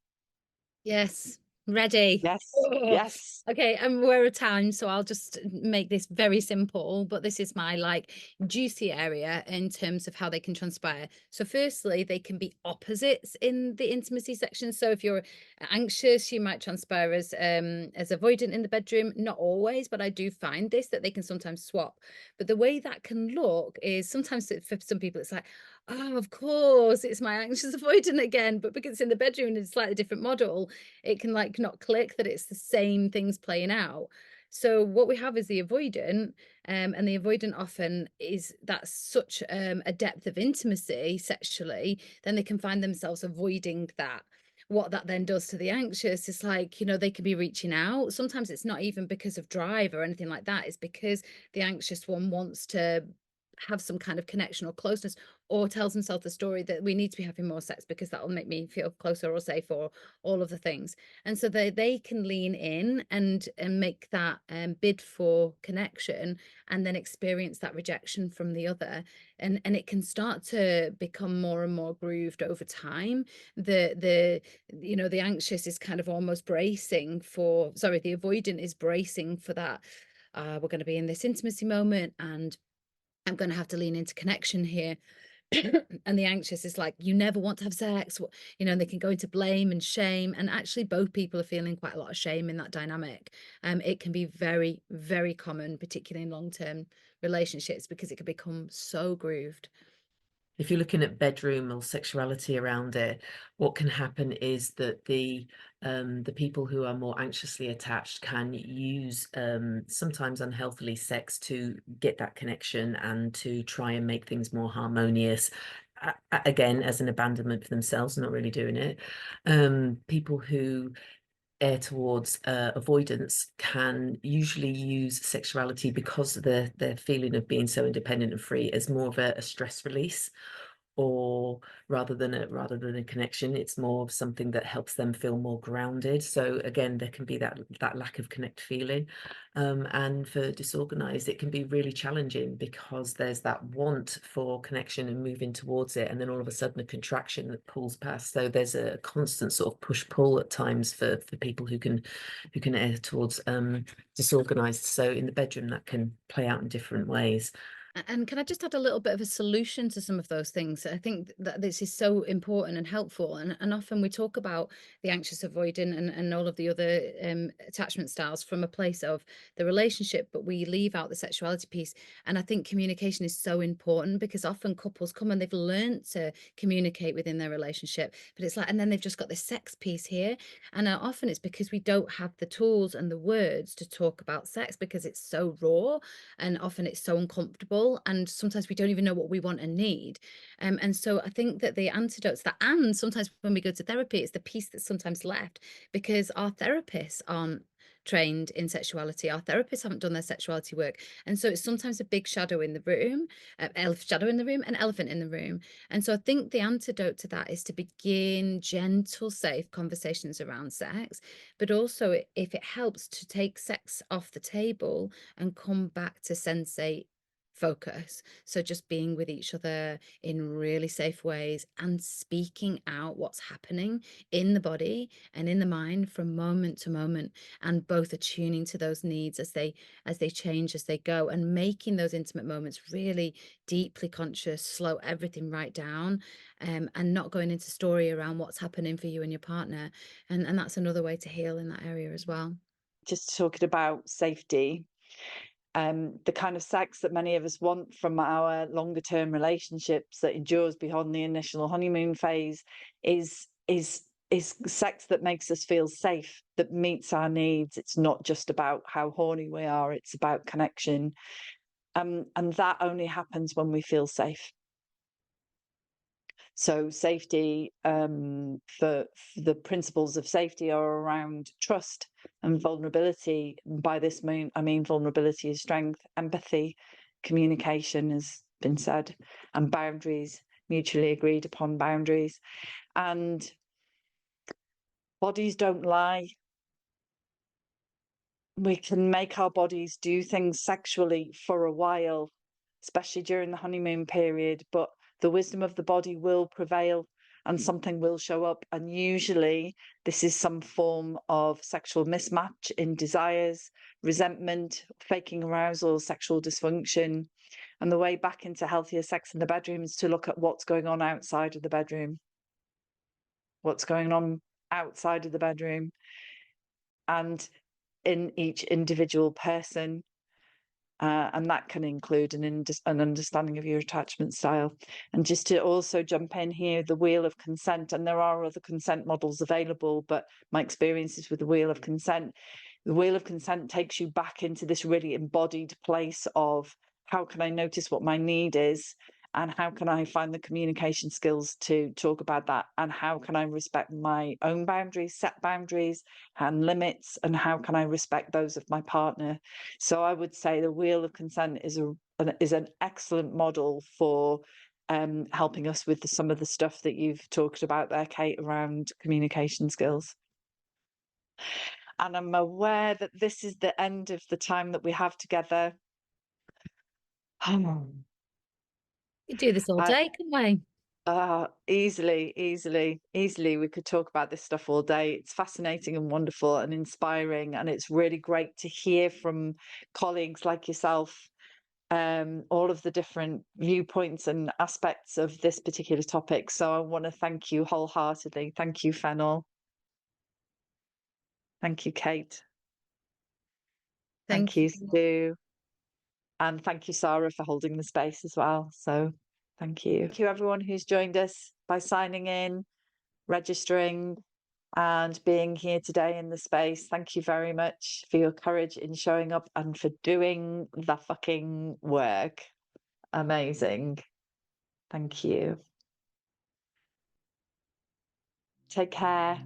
Speaker 3: Yes. Ready?
Speaker 1: Yes.
Speaker 3: Oh.
Speaker 1: Yes.
Speaker 3: Okay, and we're at time, so I'll just make this very simple, but this is my juicy area in terms of how they can transpire. So firstly, they can be opposites in the intimacy section. So if you're anxious, you might transpire as avoidant in the bedroom. Not always, but I do find this, that they can sometimes swap. But the way that can look is sometimes for some people, it's like, oh, of course, it's my anxious avoidant again. But because it's in the bedroom and it's a slightly different model, it can not click that it's the same things playing out. So what we have is the avoidant, and the avoidant often is that's such a depth of intimacy sexually, then they can find themselves avoiding that. What that then does to the anxious is they can be reaching out. Sometimes it's not even because of drive or anything like that. It's because the anxious one wants to have some kind of connection or closeness, or tells themselves the story that we need to be having more sex because that will make me feel closer or safe, or all of the things. And so they can lean in and make that bid for connection, and then experience that rejection from the other, and it can start to become more and more grooved over time. The anxious is kind of almost bracing for, sorry, the avoidant is bracing for that. We're going to be in this intimacy moment and I'm going to have to lean into connection here. And the anxious is like, you never want to have sex, and they can go into blame and shame, and actually both people are feeling quite a lot of shame in that dynamic. It can be very, very common, particularly in long-term relationships, because it can become so grooved.
Speaker 2: If you're looking at bedroom or sexuality around it, what can happen is that the people who are more anxiously attached can use sometimes unhealthily sex to get that connection and to try and make things more harmonious. Again, as an abandonment for themselves, not really doing it. People who err towards avoidance can usually use sexuality, because of their feeling of being so independent and free, as more of a stress release, or rather than a connection. It's more of something that helps them feel more grounded. So again, there can be that lack of connect feeling. And for disorganized, it can be really challenging, because there's that want for connection and moving towards it, and then all of a sudden a contraction that pulls past. So there's a constant sort of push-pull at times for people who can err towards disorganized. So in the bedroom, that can play out in different ways.
Speaker 3: And can I just add a little bit of a solution to some of those things? I think that this is so important and helpful. And often we talk about the anxious avoidant and all of the other attachment styles from a place of the relationship, but we leave out the sexuality piece. And I think communication is so important, because often couples come and they've learned to communicate within their relationship, but it's like, and then they've just got this sex piece here. And often it's because we don't have the tools and the words to talk about sex, because it's so raw, and often it's so uncomfortable, and sometimes we don't even know what we want and need. And so I think that the antidotes that, and sometimes when we go to therapy, it's the piece that's sometimes left, because our therapists aren't trained in sexuality. Our therapists haven't done their sexuality work. And so it's sometimes a big shadow in the room, shadow in the room, an elephant in the room. And so I think the antidote to that is to begin gentle, safe conversations around sex, but also, if it helps, to take sex off the table and come back to sensate focus. So just being with each other in really safe ways and speaking out what's happening in the body and in the mind from moment to moment, and both attuning to those needs as they change, as they go, and making those intimate moments really deeply conscious, slow everything right down, and not going into story around what's happening for you and your partner. And that's another way to heal in that area as well.
Speaker 1: Just talking about safety, the kind of sex that many of us want from our longer term relationships that endures beyond the initial honeymoon phase is sex that makes us feel safe, that meets our needs. It's not just about how horny we are, it's about connection. And that only happens when we feel safe. So safety, for the principles of safety are around trust and vulnerability. And by this I mean vulnerability is strength, empathy, communication has been said, and boundaries, mutually agreed upon boundaries. And bodies don't lie. We can make our bodies do things sexually for a while, especially during the honeymoon period, but the wisdom of the body will prevail and something will show up. And usually this is some form of sexual mismatch in desires, resentment, faking arousal, sexual dysfunction. And the way back into healthier sex in the bedroom is to look at what's going on outside of the bedroom. What's going on outside of the bedroom and in each individual person. And that can include an understanding of your attachment style. And just to also jump in here, the wheel of consent, and there are other consent models available, but my experiences with the wheel of consent takes you back into this really embodied place of how can I notice what my need is, and how can I find the communication skills to talk about that, and how can I respect my own boundaries, set boundaries and limits, and how can I respect those of my partner. So I would say the wheel of consent is an excellent model for helping us with some of the stuff that you've talked about there, Kate, around communication skills. And I'm aware that this is the end of the time that we have together.
Speaker 3: We do this all day, can't we?
Speaker 1: Easily. We could talk about this stuff all day. It's fascinating and wonderful and inspiring. And it's really great to hear from colleagues like yourself, all of the different viewpoints and aspects of this particular topic. So I want to thank you wholeheartedly. Thank you, Fennel. Thank you, Kate. Thank you, Stu. And thank you, Sarah, for holding the space as well. So thank you. Thank you, everyone who's joined us by signing in, registering, and being here today in the space. Thank you very much for your courage in showing up and for doing the fucking work. Amazing. Thank you. Take care.